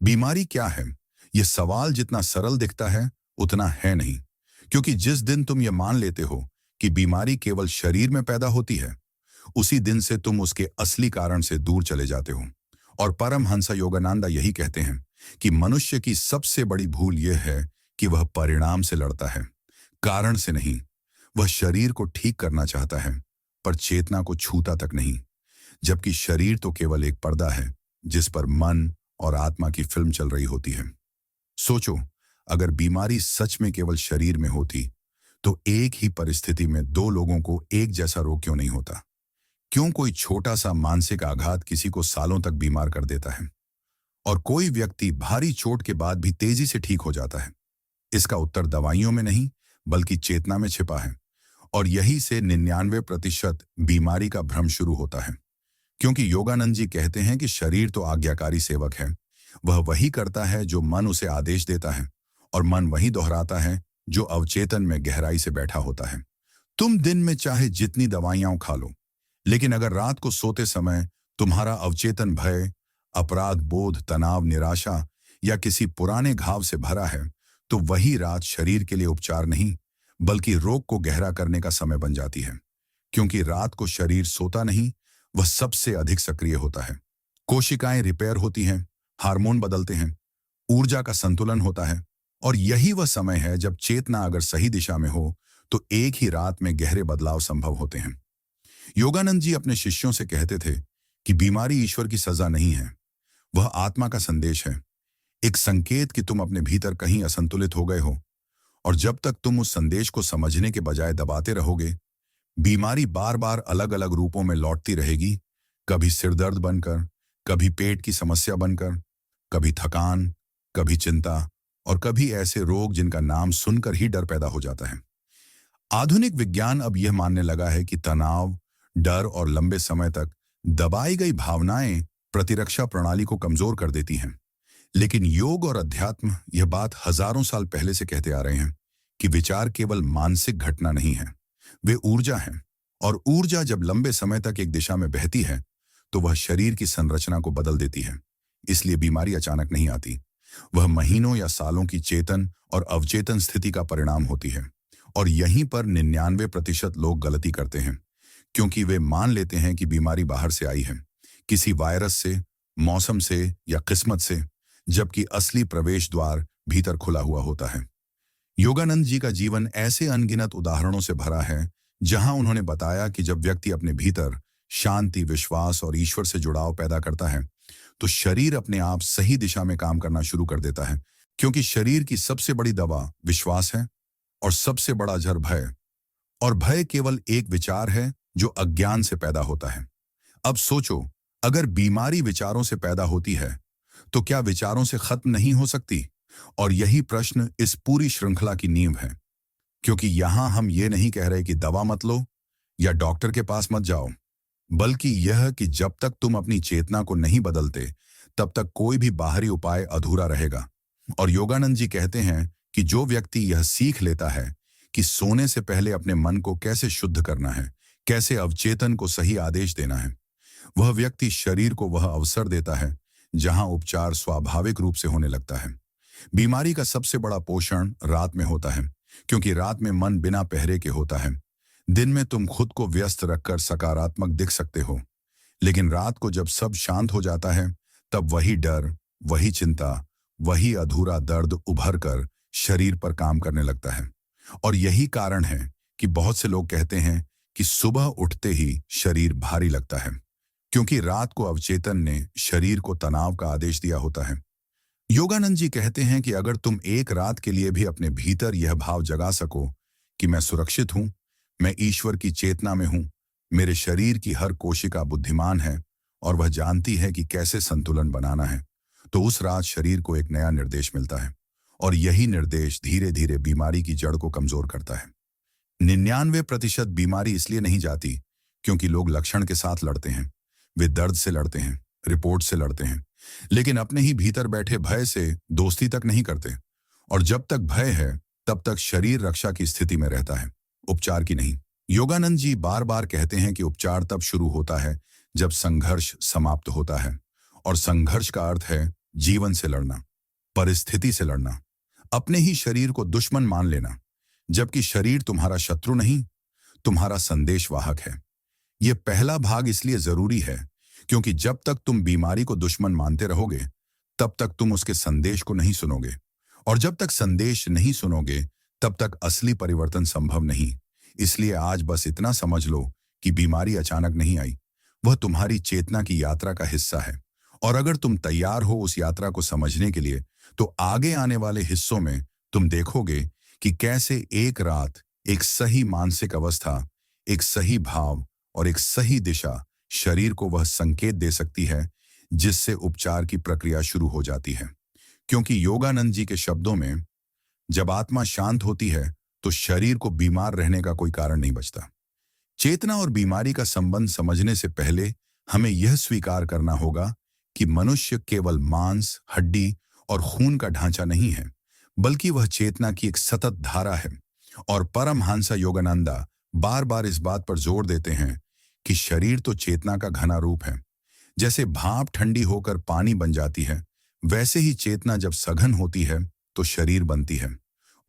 बीमारी क्या है? यह सवाल जितना सरल दिखता है उतना है नहीं, क्योंकि जिस दिन तुम ये मान लेते हो कि बीमारी केवल शरीर में पैदा होती है, उसी दिन से तुम उसके असली कारण से दूर चले जाते हो। और परमहंस योगानंद यही कहते हैं कि मनुष्य की सबसे बड़ी भूल यह है कि वह परिणाम से लड़ता है, कारण से नहीं। वह शरीर को ठीक करना चाहता है, पर चेतना को छूता तक नहीं, जबकि शरीर तो केवल एक पर्दा है जिस पर मन और आत्मा की फिल्म चल रही होती है। सोचो, अगर बीमारी सच में केवल शरीर में होती, तो एक ही परिस्थिति में दो लोगों को एक जैसा रोग क्यों नहीं होता? क्यों कोई छोटा सा मानसिक आघात किसी को सालों तक बीमार कर देता है और कोई व्यक्ति भारी चोट के बाद भी तेजी से ठीक हो जाता है? इसका उत्तर दवाइयों में नहीं, बल्कि चेतना में छिपा है। और यही से 99% बीमारी का भ्रम शुरू होता है। क्योंकि योगानंद जी कहते हैं कि शरीर तो आज्ञाकारी सेवक है, वह वही करता है जो मन उसे आदेश देता है, और मन वही दोहराता है जो अवचेतन में गहराई से बैठा होता है। तुम दिन में चाहे जितनी दवाइयां खा लो, लेकिन अगर रात को सोते समय तुम्हारा अवचेतन भय, अपराध बोध, तनाव, निराशा या किसी पुराने घाव से भरा है, तो वही रात शरीर के लिए उपचार नहीं, बल्कि रोग को गहरा करने का समय बन जाती है। क्योंकि रात को शरीर सोता नहीं, वह सबसे अधिक सक्रिय होता है। कोशिकाएं रिपेयर होती हैं, हार्मोन बदलते हैं, ऊर्जा का संतुलन होता है, और यही वह समय है जब चेतना अगर सही दिशा में हो तो एक ही रात में गहरे बदलाव संभव होते हैं। योगानंद जी अपने शिष्यों से कहते थे कि बीमारी ईश्वर की सजा नहीं है, वह आत्मा का संदेश है, एक संकेत कि तुम अपने भीतर कहीं असंतुलित हो गए हो। और जब तक तुम उस संदेश को समझने के बजाय दबाते रहोगे, बीमारी बार बार अलग अलग रूपों में लौटती रहेगी। कभी सिरदर्द बनकर, कभी पेट की समस्या बनकर, कभी थकान, कभी चिंता, और कभी ऐसे रोग जिनका नाम सुनकर ही डर पैदा हो जाता है। आधुनिक विज्ञान अब यह मानने लगा है कि तनाव, डर और लंबे समय तक दबाई गई भावनाएं प्रतिरक्षा प्रणाली को कमजोर कर देती हैं। लेकिन योग और अध्यात्म यह बात हजारों साल पहले से कहते आ रहे हैं कि विचार केवल मानसिक घटना नहीं है, वे ऊर्जा हैं। और ऊर्जा जब लंबे समय तक एक दिशा में बहती है, तो वह शरीर की संरचना को बदल देती है। इसलिए बीमारी अचानक नहीं आती, वह महीनों या सालों की चेतन और अवचेतन स्थिति का परिणाम होती है। और यहीं पर 99% लोग गलती करते हैं, क्योंकि वे मान लेते हैं कि बीमारी बाहर से आई है, किसी वायरस से, मौसम से या किस्मत से, जबकि असली प्रवेश द्वार भीतर खुला हुआ होता है। योगानंद जी का जीवन ऐसे अनगिनत उदाहरणों से भरा है, जहां उन्होंने बताया कि जब व्यक्ति अपने भीतर शांति, विश्वास और ईश्वर से जुड़ाव पैदा करता है, तो शरीर अपने आप सही दिशा में काम करना शुरू कर देता है। क्योंकि शरीर की सबसे बड़ी दवा विश्वास है, और सबसे बड़ा जहर भय। और भय केवल एक विचार है जो अज्ञान से पैदा होता है। अब सोचो, अगर बीमारी विचारों से पैदा होती है, तो क्या विचारों से खत्म नहीं हो सकती? और यही प्रश्न इस पूरी श्रृंखला की नींव है। क्योंकि यहां हम ये नहीं कह रहे कि दवा मत लो या डॉक्टर के पास मत जाओ, बल्कि यह कि जब तक तुम अपनी चेतना को नहीं बदलते, तब तक कोई भी बाहरी उपाय अधूरा रहेगा। और योगानंद जी कहते हैं कि जो व्यक्ति यह सीख लेता है कि सोने से पहले अपने मन को कैसे शुद्ध करना है, कैसे अवचेतन को सही आदेश देना है, वह व्यक्ति शरीर को वह अवसर देता है जहां उपचार स्वाभाविक रूप से होने लगता है। बीमारी का सबसे बड़ा पोषण रात में होता है, क्योंकि रात में मन बिना पहरे के होता है। दिन में तुम खुद को व्यस्त रखकर सकारात्मक दिख सकते हो, लेकिन रात को जब सब शांत हो जाता है, तब वही डर, वही चिंता, वही अधूरा दर्द उभर कर शरीर पर काम करने लगता है। और यही कारण है कि बहुत से लोग कहते हैं कि सुबह उठते ही शरीर भारी लगता है, क्योंकि रात को अवचेतन ने शरीर को तनाव का आदेश दिया होता है। योगानंद जी कहते हैं कि अगर तुम एक रात के लिए भी अपने भीतर यह भाव जगा सको कि मैं सुरक्षित हूं, मैं ईश्वर की चेतना में हूं, मेरे शरीर की हर कोशिका बुद्धिमान है और वह जानती है कि कैसे संतुलन बनाना है, तो उस रात शरीर को एक नया निर्देश मिलता है। और यही निर्देश धीरे धीरे बीमारी की जड़ को कमजोर करता है। 99% बीमारी इसलिए नहीं जाती क्योंकि लोग लक्षण के साथ लड़ते हैं, वे दर्द से लड़ते हैं, रिपोर्ट से लड़ते हैं, लेकिन अपने ही भीतर बैठे भय से दोस्ती तक नहीं करते। और जब तक भय है, तब तक शरीर रक्षा की स्थिति में रहता है, उपचार की नहीं। योगानंद जी बार बार कहते हैं कि उपचार तब शुरू होता है जब संघर्ष समाप्त होता है, और संघर्ष का अर्थ है जीवन से लड़ना, परिस्थिति से लड़ना, अपने ही शरीर को दुश्मन मान लेना, जबकि शरीर तुम्हारा शत्रु नहीं, तुम्हारा संदेशवाहक है। यह पहला भाग इसलिए जरूरी है क्योंकि जब तक तुम बीमारी को दुश्मन मानते रहोगे, तब तक तुम उसके संदेश को नहीं सुनोगे, और जब तक संदेश नहीं सुनोगे, तब तक असली परिवर्तन संभव नहीं। इसलिए आज बस इतना समझ लो कि बीमारी अचानक नहीं आई, वह तुम्हारी चेतना की यात्रा का हिस्सा है। और अगर तुम तैयार हो उस यात्रा को समझने के लिए, तो आगे आने वाले हिस्सों में तुम देखोगे कि कैसे एक रात एक सही मानसिक अवस्था, एक सही भाव और एक सही दिशा शरीर को वह संकेत दे सकती है जिससे उपचार की प्रक्रिया शुरू हो जाती है। क्योंकि योगानंद जी के शब्दों में, जब आत्मा शांत होती है तो शरीर को बीमार रहने का कोई कारण नहीं बचता। चेतना और बीमारी का संबंध समझने से पहले हमें यह स्वीकार करना होगा कि मनुष्य केवल मांस, हड्डी और खून का ढांचा नहीं है, बल्कि वह चेतना की एक सतत धारा है। और परमहंसा योगानंदा बार बार इस बात पर जोर देते हैं कि शरीर तो चेतना का घना रूप है। जैसे भाप ठंडी होकर पानी बन जाती है, वैसे ही चेतना जब सघन होती है तो शरीर बनती है,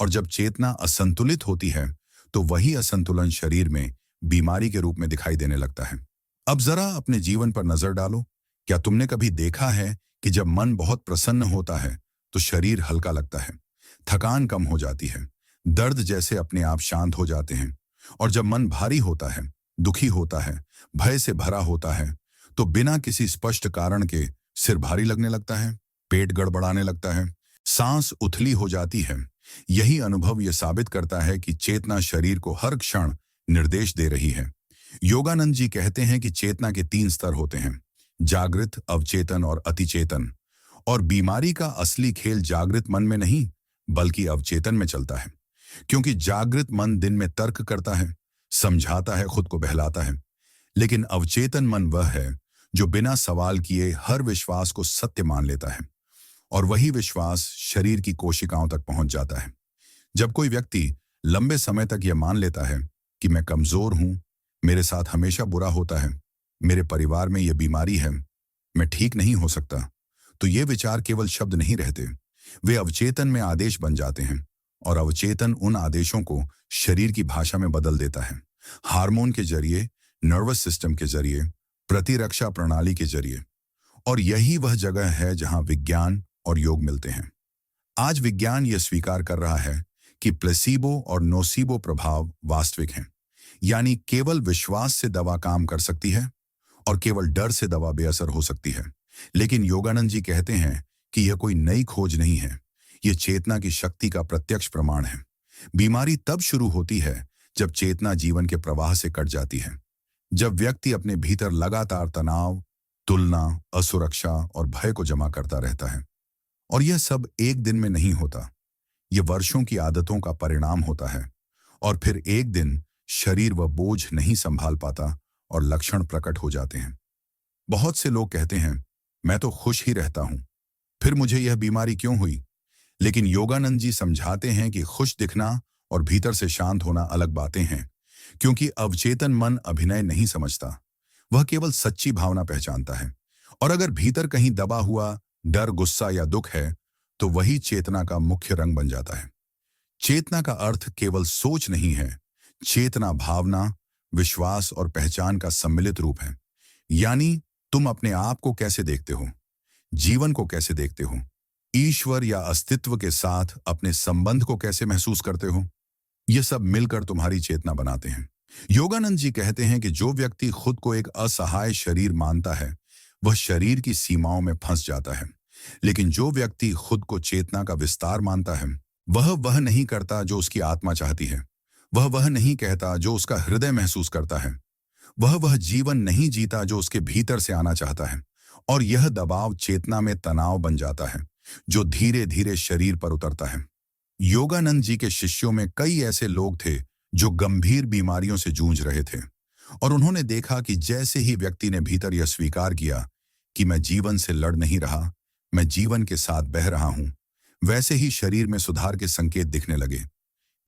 और जब चेतना असंतुलित होती है तो वही असंतुलन शरीर में बीमारी के रूप में दिखाई देने लगता है। अब जरा अपने जीवन पर नजर डालो। क्या तुमने कभी देखा है कि जब मन बहुत प्रसन्न होता है तो शरीर हल्का लगता है, थकान कम हो जाती है, दर्द जैसे अपने आप शांत हो जाते हैं? और जब मन भारी होता है, दुखी होता है, भय से भरा होता है, तो बिना किसी स्पष्ट कारण के सिर भारी लगने लगता है, पेट गड़बड़ाने लगता है, सांस उथली हो जाती है। यही अनुभव यह साबित करता है कि चेतना शरीर को हर क्षण निर्देश दे रही है। योगानंद जी कहते हैं कि चेतना के 3 स्तर होते हैं: जागृत, अवचेतन और अतिचेतन। और बीमारी का असली खेल जागृत मन में नहीं, बल्कि अवचेतन में चलता है। क्योंकि जागृत मन दिन में तर्क करता है, समझाता है, खुद को बहलाता है। लेकिन अवचेतन मन वह है जो बिना सवाल किए हर विश्वास को सत्य मान लेता है, और वही विश्वास शरीर की कोशिकाओं तक पहुंच जाता है। जब कोई व्यक्ति लंबे समय तक यह मान लेता है कि मैं कमजोर हूं, मेरे साथ हमेशा बुरा होता है, मेरे परिवार में यह बीमारी है, मैं ठीक नहीं हो सकता, तो ये विचार केवल शब्द नहीं रहते, वे अवचेतन में आदेश बन जाते हैं। और अवचेतन उन आदेशों को शरीर की भाषा में बदल देता है, हार्मोन के जरिए, नर्वस सिस्टम के जरिए, प्रतिरक्षा प्रणाली के जरिए। और यही वह जगह है जहां विज्ञान और योग मिलते हैं। आज विज्ञान यह स्वीकार कर रहा है कि प्लेसीबो और नोसीबो प्रभाव वास्तविक हैं। यानी केवल विश्वास से दवा काम कर सकती है और केवल डर से दवा बेअसर हो सकती है। लेकिन योगानंद जी कहते हैं कि यह कोई नई खोज नहीं है, यह चेतना की शक्ति का प्रत्यक्ष प्रमाण है। बीमारी तब शुरू होती है जब चेतना जीवन के प्रवाह से कट जाती है, जब व्यक्ति अपने भीतर लगातार तनाव, तुलना, असुरक्षा और भय को जमा करता रहता है। और यह सब एक दिन में नहीं होता, यह वर्षों की आदतों का परिणाम होता है। और फिर एक दिन शरीर वह बोझ नहीं संभाल पाता और लक्षण प्रकट हो जाते हैं। बहुत से लोग कहते हैं, मैं तो खुश ही रहता हूं, फिर मुझे यह बीमारी क्यों हुई? लेकिन योगानंद जी समझाते हैं कि खुश दिखना और भीतर से शांत होना अलग बातें हैं। क्योंकि अवचेतन मन अभिनय नहीं समझता, वह केवल सच्ची भावना पहचानता है। और अगर भीतर कहीं दबा हुआ डर, गुस्सा या दुख है, तो वही चेतना का मुख्य रंग बन जाता है। चेतना का अर्थ केवल सोच नहीं है, चेतना भावना, विश्वास और पहचान का सम्मिलित रूप है। यानी तुम अपने आप को कैसे देखते हो, जीवन को कैसे देखते हो, ईश्वर या अस्तित्व के साथ अपने संबंध को कैसे महसूस करते हो, यह सब मिलकर तुम्हारी चेतना बनाते हैं। योगानंद जी कहते हैं कि जो व्यक्ति खुद को एक असहाय शरीर मानता है, वह शरीर की सीमाओं में फंस जाता है। लेकिन जो व्यक्ति खुद को चेतना का विस्तार मानता है, वह नहीं करता जो उसकी आत्मा चाहती है, वह नहीं कहता जो उसका हृदय महसूस करता है, वह जीवन नहीं जीता जो उसके भीतर से आना चाहता है। और यह दबाव चेतना में तनाव बन जाता है, जो धीरे धीरे शरीर पर उतरता है। योगानंद जी के शिष्यों में कई ऐसे लोग थे जो गंभीर बीमारियों से जूझ रहे थे, और उन्होंने देखा कि जैसे ही व्यक्ति ने भीतर यह स्वीकार किया कि मैं जीवन से लड़ नहीं रहा, मैं जीवन के साथ बह रहा हूं, वैसे ही शरीर में सुधार के संकेत दिखने लगे।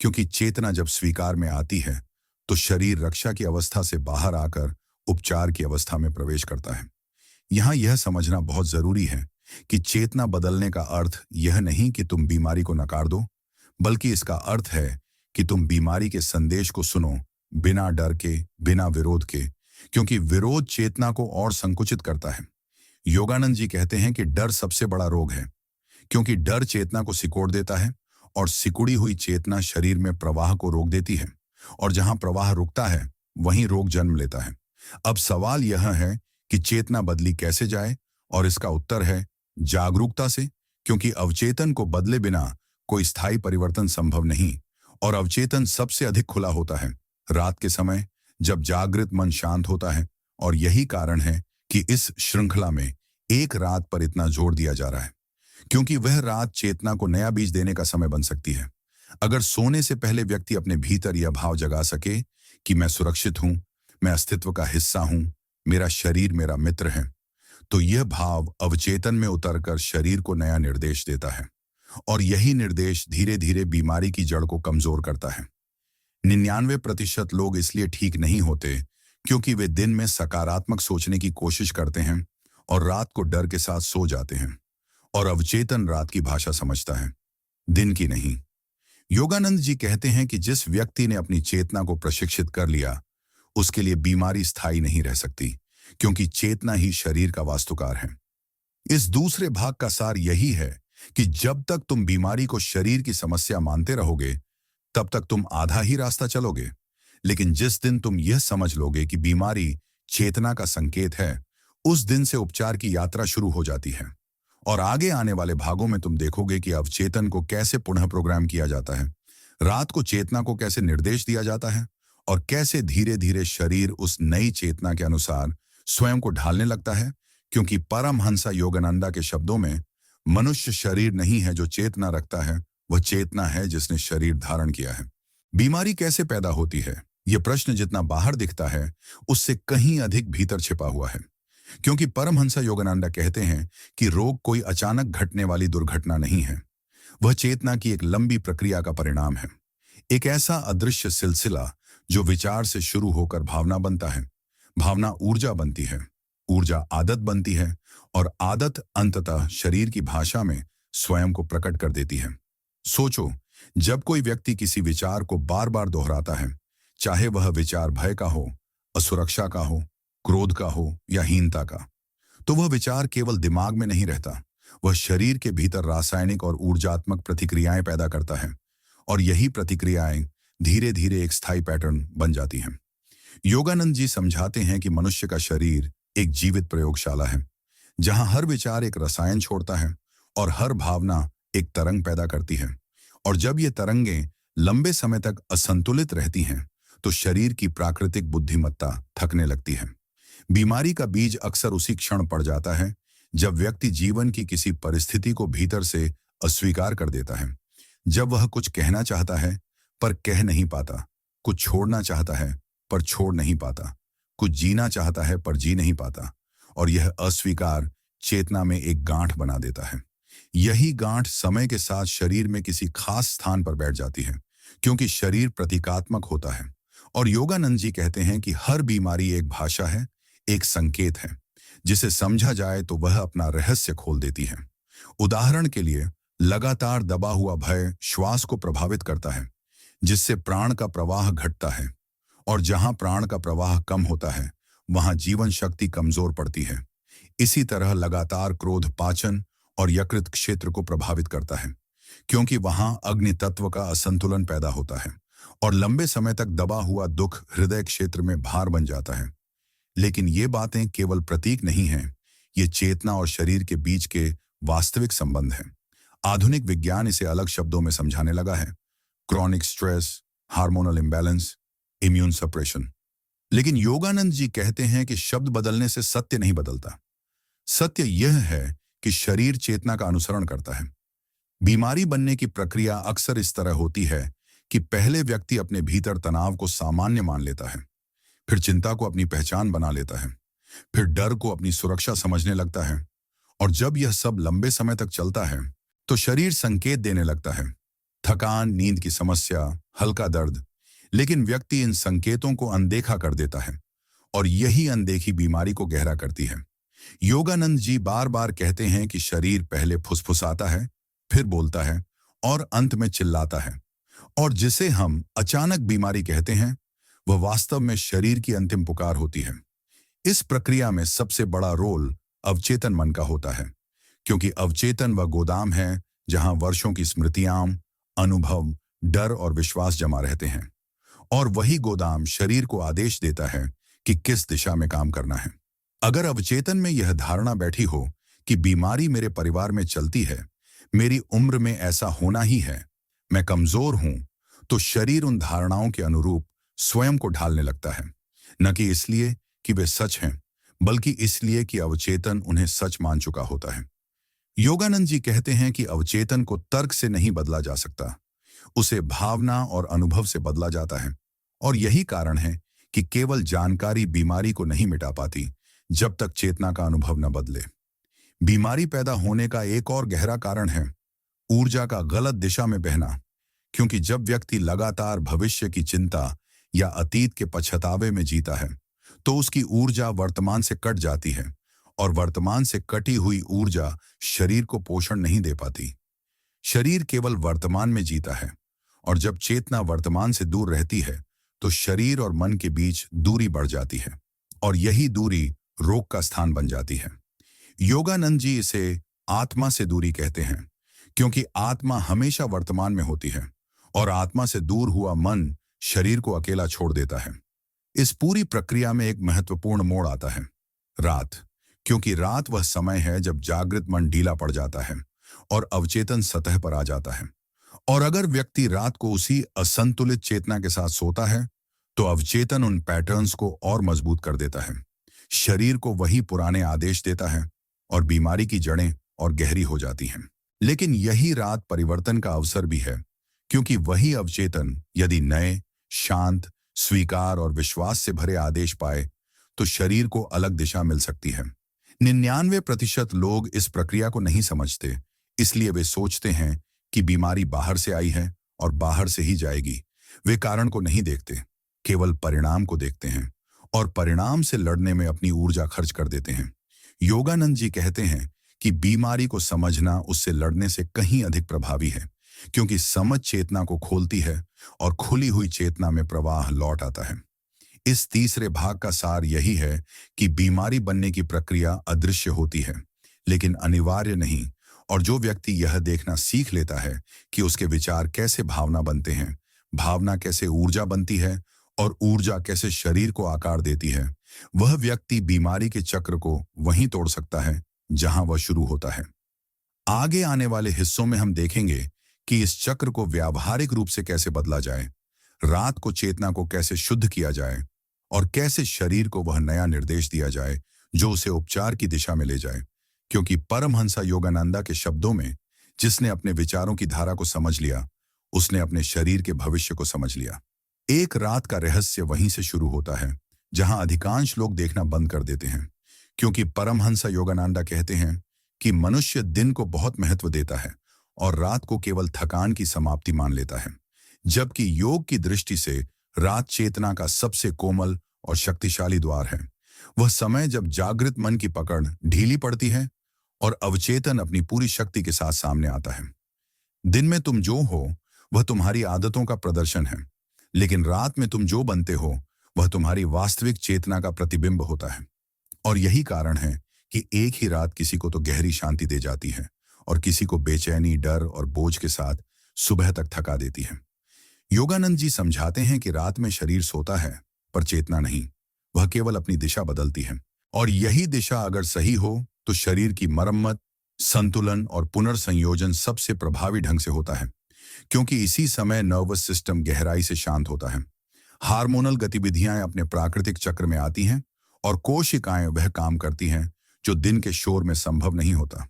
क्योंकि चेतना जब स्वीकार में आती है, तो शरीर रक्षा की अवस्था से बाहर आकर उपचार की अवस्था में प्रवेश करता है। यहां यह समझना बहुत जरूरी है कि चेतना बदलने का अर्थ यह नहीं कि तुम बीमारी को नकार दो, बल्कि इसका अर्थ है कि तुम बीमारी के संदेश को सुनो, बिना डर के, बिना विरोध के, क्योंकि विरोध चेतना को और संकुचित करता है। योगानंद जी कहते हैं कि डर सबसे बड़ा रोग है, क्योंकि डर चेतना को सिकोड़ देता है और सिकुड़ी हुई चेतना शरीर में प्रवाह को रोक देती है, और जहां प्रवाह रुकता है वहीं रोग जन्म लेता है। अब सवाल यह है कि चेतना बदली कैसे जाए, और इसका उत्तर है जागरूकता से, क्योंकि अवचेतन को बदले बिना कोई स्थायी परिवर्तन संभव नहीं, और अवचेतन सबसे अधिक खुला होता है रात के समय, जब जागृत मन शांत होता है। और यही कारण है कि इस श्रृंखला में एक रात पर इतना जोर दिया जा रहा है, क्योंकि वह रात चेतना को नया बीज देने का समय बन सकती है। अगर सोने से पहले व्यक्ति अपने भीतर यह भाव जगा सके कि मैं सुरक्षित हूं, मैं अस्तित्व का हिस्सा हूं, मेरा शरीर मेरा मित्र है, तो यह भाव अवचेतन में उतरकर शरीर को नया निर्देश देता है, और यही निर्देश धीरे धीरे बीमारी की जड़ को कमजोर करता है। 99% लोग इसलिए ठीक नहीं होते क्योंकि वे दिन में सकारात्मक सोचने की कोशिश करते हैं और रात को डर के साथ सो जाते हैं, और अवचेतन रात की भाषा समझता है, दिन की नहीं। योगानंद जी कहते हैं कि जिस व्यक्ति ने अपनी चेतना को प्रशिक्षित कर लिया, उसके लिए बीमारी स्थायी नहीं रह सकती, क्योंकि चेतना ही शरीर का वास्तुकार है। इस दूसरे भाग का सार यही है कि जब तक तुम बीमारी को शरीर की समस्या मानते रहोगे, तब तक तुम आधा ही रास्ता चलोगे। लेकिन जिस दिन तुम यह समझ लोगे कि बीमारी चेतना का संकेत है, उस दिन से उपचार की यात्रा शुरू हो जाती है। और आगे आने वाले भागों में तुम देखोगे कि अवचेतन को कैसे पुनः प्रोग्राम किया जाता है, रात को चेतना को कैसे निर्देश दिया जाता है, और कैसे धीरे धीरे शरीर उस नई चेतना के अनुसार स्वयं को ढालने लगता है। क्योंकि परमहंसा योगानंदा के शब्दों में, मनुष्य शरीर नहीं है जो चेतना रखता है, वह चेतना है जिसने शरीर धारण किया है। बीमारी कैसे पैदा होती है, यह प्रश्न जितना बाहर दिखता है, उससे कहीं अधिक भीतर छिपा हुआ है। क्योंकि परमहंसा योगानंदा कहते हैं कि रोग कोई अचानक घटने वाली दुर्घटना नहीं है, वह चेतना की एक लंबी प्रक्रिया का परिणाम है। एक ऐसा अदृश्य सिलसिला जो विचार से शुरू होकर भावना बनता है, भावना ऊर्जा बनती है, ऊर्जा आदत बनती है, और आदत अंततः शरीर की भाषा में स्वयं को प्रकट कर देती है। सोचो, जब कोई व्यक्ति किसी विचार को बार बार दोहराता है, चाहे वह विचार भय का हो, असुरक्षा का हो, क्रोध का हो या हीनता का, तो वह विचार केवल दिमाग में नहीं रहता, वह शरीर के भीतर रासायनिक और ऊर्जात्मक प्रतिक्रियाएं पैदा करता है, और यही प्रतिक्रियाएं धीरे धीरे एक स्थायी पैटर्न बन जाती हैं। योगानंद जी समझाते हैं कि मनुष्य का शरीर एक जीवित प्रयोगशाला है, जहां हर विचार एक रसायन छोड़ता है और हर भावना एक तरंग पैदा करती है, और जब ये तरंगें लंबे समय तक असंतुलित रहती हैं, तो शरीर की प्राकृतिक बुद्धिमत्ता थकने लगती है। बीमारी का बीज अक्सर उसी क्षण पड़ जाता है जब व्यक्ति जीवन की किसी परिस्थिति को भीतर से अस्वीकार कर देता है, जब वह कुछ कहना चाहता है पर कह नहीं पाता, कुछ छोड़ना चाहता है पर छोड़ नहीं पाता, कुछ जीना चाहता है पर जी नहीं पाता, और यह अस्वीकार चेतना में एक गांठ बना देता है। यही गांठ समय के साथ शरीर में किसी खास स्थान पर बैठ जाती है, क्योंकि शरीर प्रतीकात्मक होता है। और योगानंद जी कहते हैं कि हर बीमारी एक भाषा है, एक संकेत है, जिसे समझा जाए तो वह अपना रहस्य खोल देती है। उदाहरण के लिए, लगातार दबा हुआ भय श्वास को प्रभावित करता है, जिससे प्राण का प्रवाह घटता है, और जहां प्राण का प्रवाह कम होता है, वहां जीवन शक्ति कमजोर पड़ती है। इसी तरह लगातार क्रोध पाचन और यकृत क्षेत्र को प्रभावित करता है, क्योंकि वहां अग्नि तत्व का असंतुलन पैदा होता है, और लंबे समय तक दबा हुआ दुख हृदय क्षेत्र में भार बन जाता है। लेकिन ये बातें केवल प्रतीक नहीं हैं, ये चेतना और शरीर के बीच के वास्तविक संबंध हैं। आधुनिक विज्ञान इसे अलग शब्दों में समझाने लगा है, chronic stress, hormonal imbalance, immune suppression. लेकिन योगानंद जी कहते हैं कि शब्द बदलने से सत्य नहीं बदलता। सत्य यह है कि शरीर चेतना का अनुसरण करता है। बीमारी बनने की प्रक्रिया अक्सर इस तरह होती है कि पहले व्यक्ति अपने भीतर तनाव को सामान्य मान लेता है, फिर चिंता को अपनी पहचान बना लेता है, फिर डर को अपनी सुरक्षा समझने लगता है, और जब यह सब लंबे समय तक चलता है, तो शरीर संकेत देने लगता है, थकान, नींद की समस्या, हल्का दर्द। लेकिन व्यक्ति इन संकेतों को अनदेखा कर देता है, और यही अनदेखी बीमारी को गहरा करती है। योगानंद जी बार बार कहते हैं कि शरीर पहले फुसफुसाता है, फिर बोलता है और अंत में चिल्लाता है। और जिसे हम अचानक बीमारी कहते हैं, वह वास्तव में शरीर की अंतिम पुकार होती है। इस प्रक्रिया में सबसे बड़ा रोल अवचेतन मन का होता है, क्योंकि अवचेतन वह गोदाम है जहां वर्षों की स्मृतियां, अनुभव, डर और विश्वास जमा रहते हैं। और वही गोदाम शरीर को आदेश देता है कि किस दिशा में काम करना है। अगर अवचेतन में यह धारणा बैठी हो कि बीमारी मेरे परिवार में चलती है, मेरी उम्र में ऐसा होना ही है, मैं कमजोर हूं, तो शरीर उन धारणाओं के अनुरूप स्वयं को ढालने लगता है। न कि इसलिए कि वे सच हैं, बल्कि इसलिए कि अवचेतन उन्हें सच मान चुका होता है। योगानंद जी कहते हैं कि अवचेतन को तर्क से नहीं बदला जा सकता, उसे भावना और अनुभव से बदला जाता है। और यही कारण है कि केवल जानकारी बीमारी को नहीं मिटा पाती जब तक चेतना का अनुभव न बदले। बीमारी पैदा होने का एक और गहरा कारण है ऊर्जा का गलत दिशा में बहना, क्योंकि जब व्यक्ति लगातार भविष्य की चिंता या अतीत के पछतावे में जीता है, तो उसकी ऊर्जा वर्तमान से कट जाती है, और वर्तमान से कटी हुई ऊर्जा शरीर को पोषण नहीं दे पाती। शरीर केवल वर्तमान में जीता है, और जब चेतना वर्तमान से दूर रहती है, तो शरीर और मन के बीच दूरी बढ़ जाती है, और यही दूरी रोग का स्थान बन जाती है। योगानंद जी इसे आत्मा से दूरी कहते हैं, क्योंकि आत्मा हमेशा वर्तमान में होती है, और आत्मा से दूर हुआ मन शरीर को अकेला छोड़ देता है। इस पूरी प्रक्रिया में एक महत्वपूर्ण मोड़ आता है, रात, क्योंकि रात वह समय है जब जागृत मन ढीला पड़ जाता है और अवचेतन सतह पर आ जाता है। और अगर व्यक्ति रात को उसी असंतुलित चेतना के साथ सोता है, तो अवचेतन उन पैटर्न्स को और मजबूत कर देता है, शरीर को वही पुराने आदेश देता है, और बीमारी की जड़ें और गहरी हो जाती हैं। लेकिन यही रात परिवर्तन का अवसर भी है, क्योंकि वही अवचेतन यदि नए, शांत, स्वीकार और विश्वास से भरे आदेश पाए, तो शरीर को अलग दिशा मिल सकती है। 99% लोग इस प्रक्रिया को नहीं समझते, इसलिए वे सोचते हैं कि बीमारी बाहर से आई है और बाहर से ही जाएगी। वे कारण को नहीं देखते, केवल परिणाम को देखते हैं, और परिणाम से लड़ने में अपनी ऊर्जा खर्च कर देते हैं। योगानंद जी कहते हैं कि बीमारी को समझना उससे लड़ने से कहीं अधिक प्रभावी है, क्योंकि समझ चेतना को खोलती है और खुली हुई चेतना में प्रवाह लौट आता है। इस तीसरे भाग का सार यही है कि बीमारी बनने की प्रक्रिया अदृश्य होती है, लेकिन अनिवार्य नहीं। और जो व्यक्ति यह देखना सीख लेता है कि उसके विचार कैसे भावना बनते हैं, भावना कैसे ऊर्जा बनती है, और ऊर्जा कैसे शरीर को आकार देती है, वह व्यक्ति बीमारी के चक्र को वहीं तोड़ सकता है जहां वह शुरू होता है। आगे आने वाले हिस्सों में हम देखेंगे कि इस चक्र को व्यावहारिक रूप से कैसे बदला जाए, रात को चेतना को कैसे शुद्ध किया जाए, और कैसे शरीर को वह नया निर्देश दिया जाए जो उसे उपचार की दिशा में ले जाए। क्योंकि परमहंसा योगानंदा के शब्दों में, जिसने अपने विचारों की धारा को समझ लिया, उसने अपने शरीर के भविष्य को समझ लिया। एक रात का रहस्य वहीं से शुरू होता है जहां अधिकांश लोग देखना बंद कर देते हैं, क्योंकि परमहंसा योगानंदा कहते हैं कि मनुष्य दिन को बहुत महत्व देता है और रात को केवल थकान की समाप्ति मान लेता है, जबकि योग की दृष्टि से रात चेतना का सबसे कोमल और शक्तिशाली द्वार है। वह समय जब जागृत मन की पकड़ ढीली पड़ती है और अवचेतन अपनी पूरी शक्ति के साथ सामने आता है। दिन में तुम जो हो वह तुम्हारी आदतों का प्रदर्शन है, लेकिन रात में तुम जो बनते हो वह तुम्हारी वास्तविक चेतना का प्रतिबिंब होता है। और यही कारण है कि एक ही रात किसी को तो गहरी शांति दे जाती है और किसी को बेचैनी, डर और बोझ के साथ सुबह तक थका देती है। योगानंद जी समझाते हैं कि रात में शरीर सोता है पर चेतना नहीं, वह केवल अपनी दिशा बदलती है। और यही दिशा अगर सही हो तो शरीर की मरम्मत, संतुलन और पुनर्संयोजन सबसे प्रभावी ढंग से होता है, क्योंकि इसी समय नर्वस सिस्टम गहराई से शांत होता है। हार्मोनल गतिविधियां अपने प्राकृतिक चक्र में आती हैं और कोशिकाएं वह काम करती हैं जो दिन के शोर में संभव नहीं होता।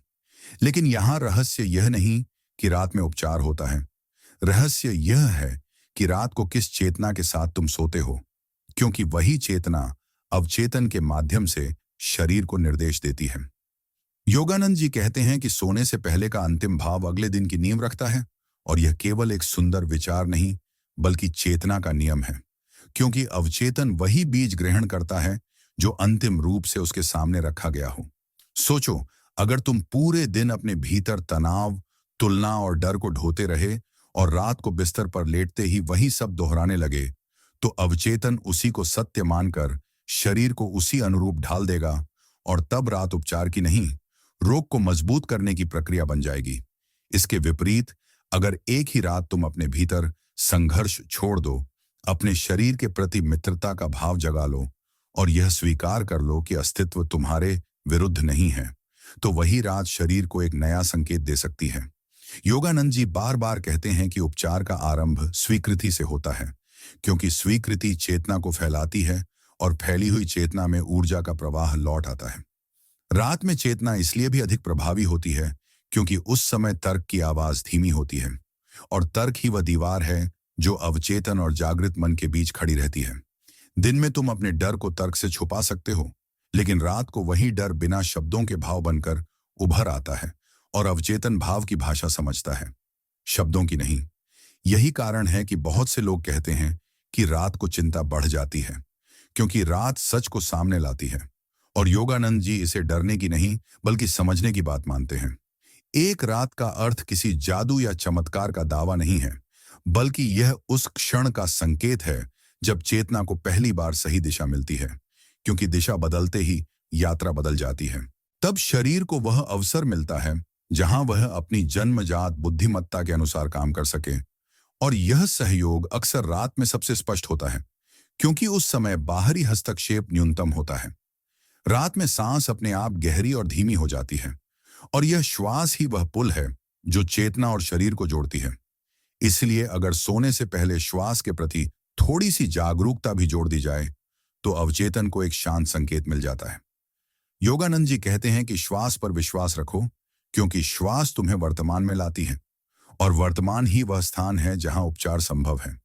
लेकिन यहाँ रहस्य यह नहीं कि रात में उपचार होता है, रहस्य यह है कि रात को किस चेतना के साथ तुम सोते हो, क्योंकि वही चेतना अवचेतन के माध्यम से शरीर को निर्देश देती है। योगानंद जी कहते हैं कि सोने से पहले का अंतिम भाव अगले दिन की नींव रखता है, और यह केवल एक सुंदर विचार नहीं बल्कि चेतना का नियम है, क्योंकि अवचेतन वही बीज ग्रहण करता है जो अंतिम रूप से उसके सामने रखा गया हो। सोचो, अगर तुम पूरे दिन अपने भीतर तनाव, तुलना और डर को ढोते रहे और रात को बिस्तर पर लेटते ही वही सब दोहराने लगे, तो अवचेतन उसी को सत्य मानकर शरीर को उसी अनुरूप ढाल देगा और तब रात उपचार की नहीं, रोग को मजबूत करने की प्रक्रिया बन जाएगी। इसके विपरीत, अगर एक ही रात तुम अपने भीतर संघर्ष छोड़ दो, अपने शरीर के प्रति मित्रता का भाव जगा लो और यह स्वीकार कर लो कि अस्तित्व तुम्हारे विरुद्ध नहीं है, तो वही रात शरीर को एक नया संकेत दे सकती है। योगानंद जी बार बार कहते हैं कि उपचार का आरंभ स्वीकृति से होता है, क्योंकि स्वीकृति चेतना को फैलाती है और फैली हुई चेतना में ऊर्जा का प्रवाह लौट आता है। रात में चेतना इसलिए भी अधिक प्रभावी होती है क्योंकि उस समय तर्क की आवाज धीमी होती है, और तर्क ही वह दीवार है जो अवचेतन और जागृत मन के बीच खड़ी रहती है। दिन में तुम अपने डर को तर्क से छुपा सकते हो, लेकिन रात को वही डर बिना शब्दों के भाव बनकर उभर आता है और अवचेतन भाव की भाषा समझता है, शब्दों की नहीं। यही कारण है कि बहुत से लोग कहते हैं कि रात को चिंता बढ़ जाती है, क्योंकि रात सच को सामने लाती है। और योगानंद जी इसे डरने की नहीं बल्कि समझने की बात मानते हैं। एक रात का अर्थ किसी जादू या चमत्कार का दावा नहीं है, बल्कि यह उस क्षण का संकेत है जब चेतना को पहली बार सही दिशा मिलती है, क्योंकि दिशा बदलते ही यात्रा बदल जाती है। तब शरीर को वह अवसर मिलता है जहां वह अपनी जन्मजात बुद्धिमत्ता के अनुसार काम कर सके, और यह सहयोग अक्सर रात में सबसे स्पष्ट होता है, क्योंकि उस समय बाहरी हस्तक्षेप न्यूनतम होता है। रात में सांस अपने आप गहरी और धीमी हो जाती है, और यह श्वास ही वह पुल है जो चेतना और शरीर को जोड़ती है। इसलिए अगर सोने से पहले श्वास के प्रति थोड़ी सी जागरूकता भी जोड़ दी जाए, तो अवचेतन को एक शांत संकेत मिल जाता है। योगानंद जी कहते हैं कि श्वास पर विश्वास रखो, क्योंकि श्वास तुम्हें वर्तमान में लाती है, और वर्तमान ही वह स्थान है जहां उपचार संभव है।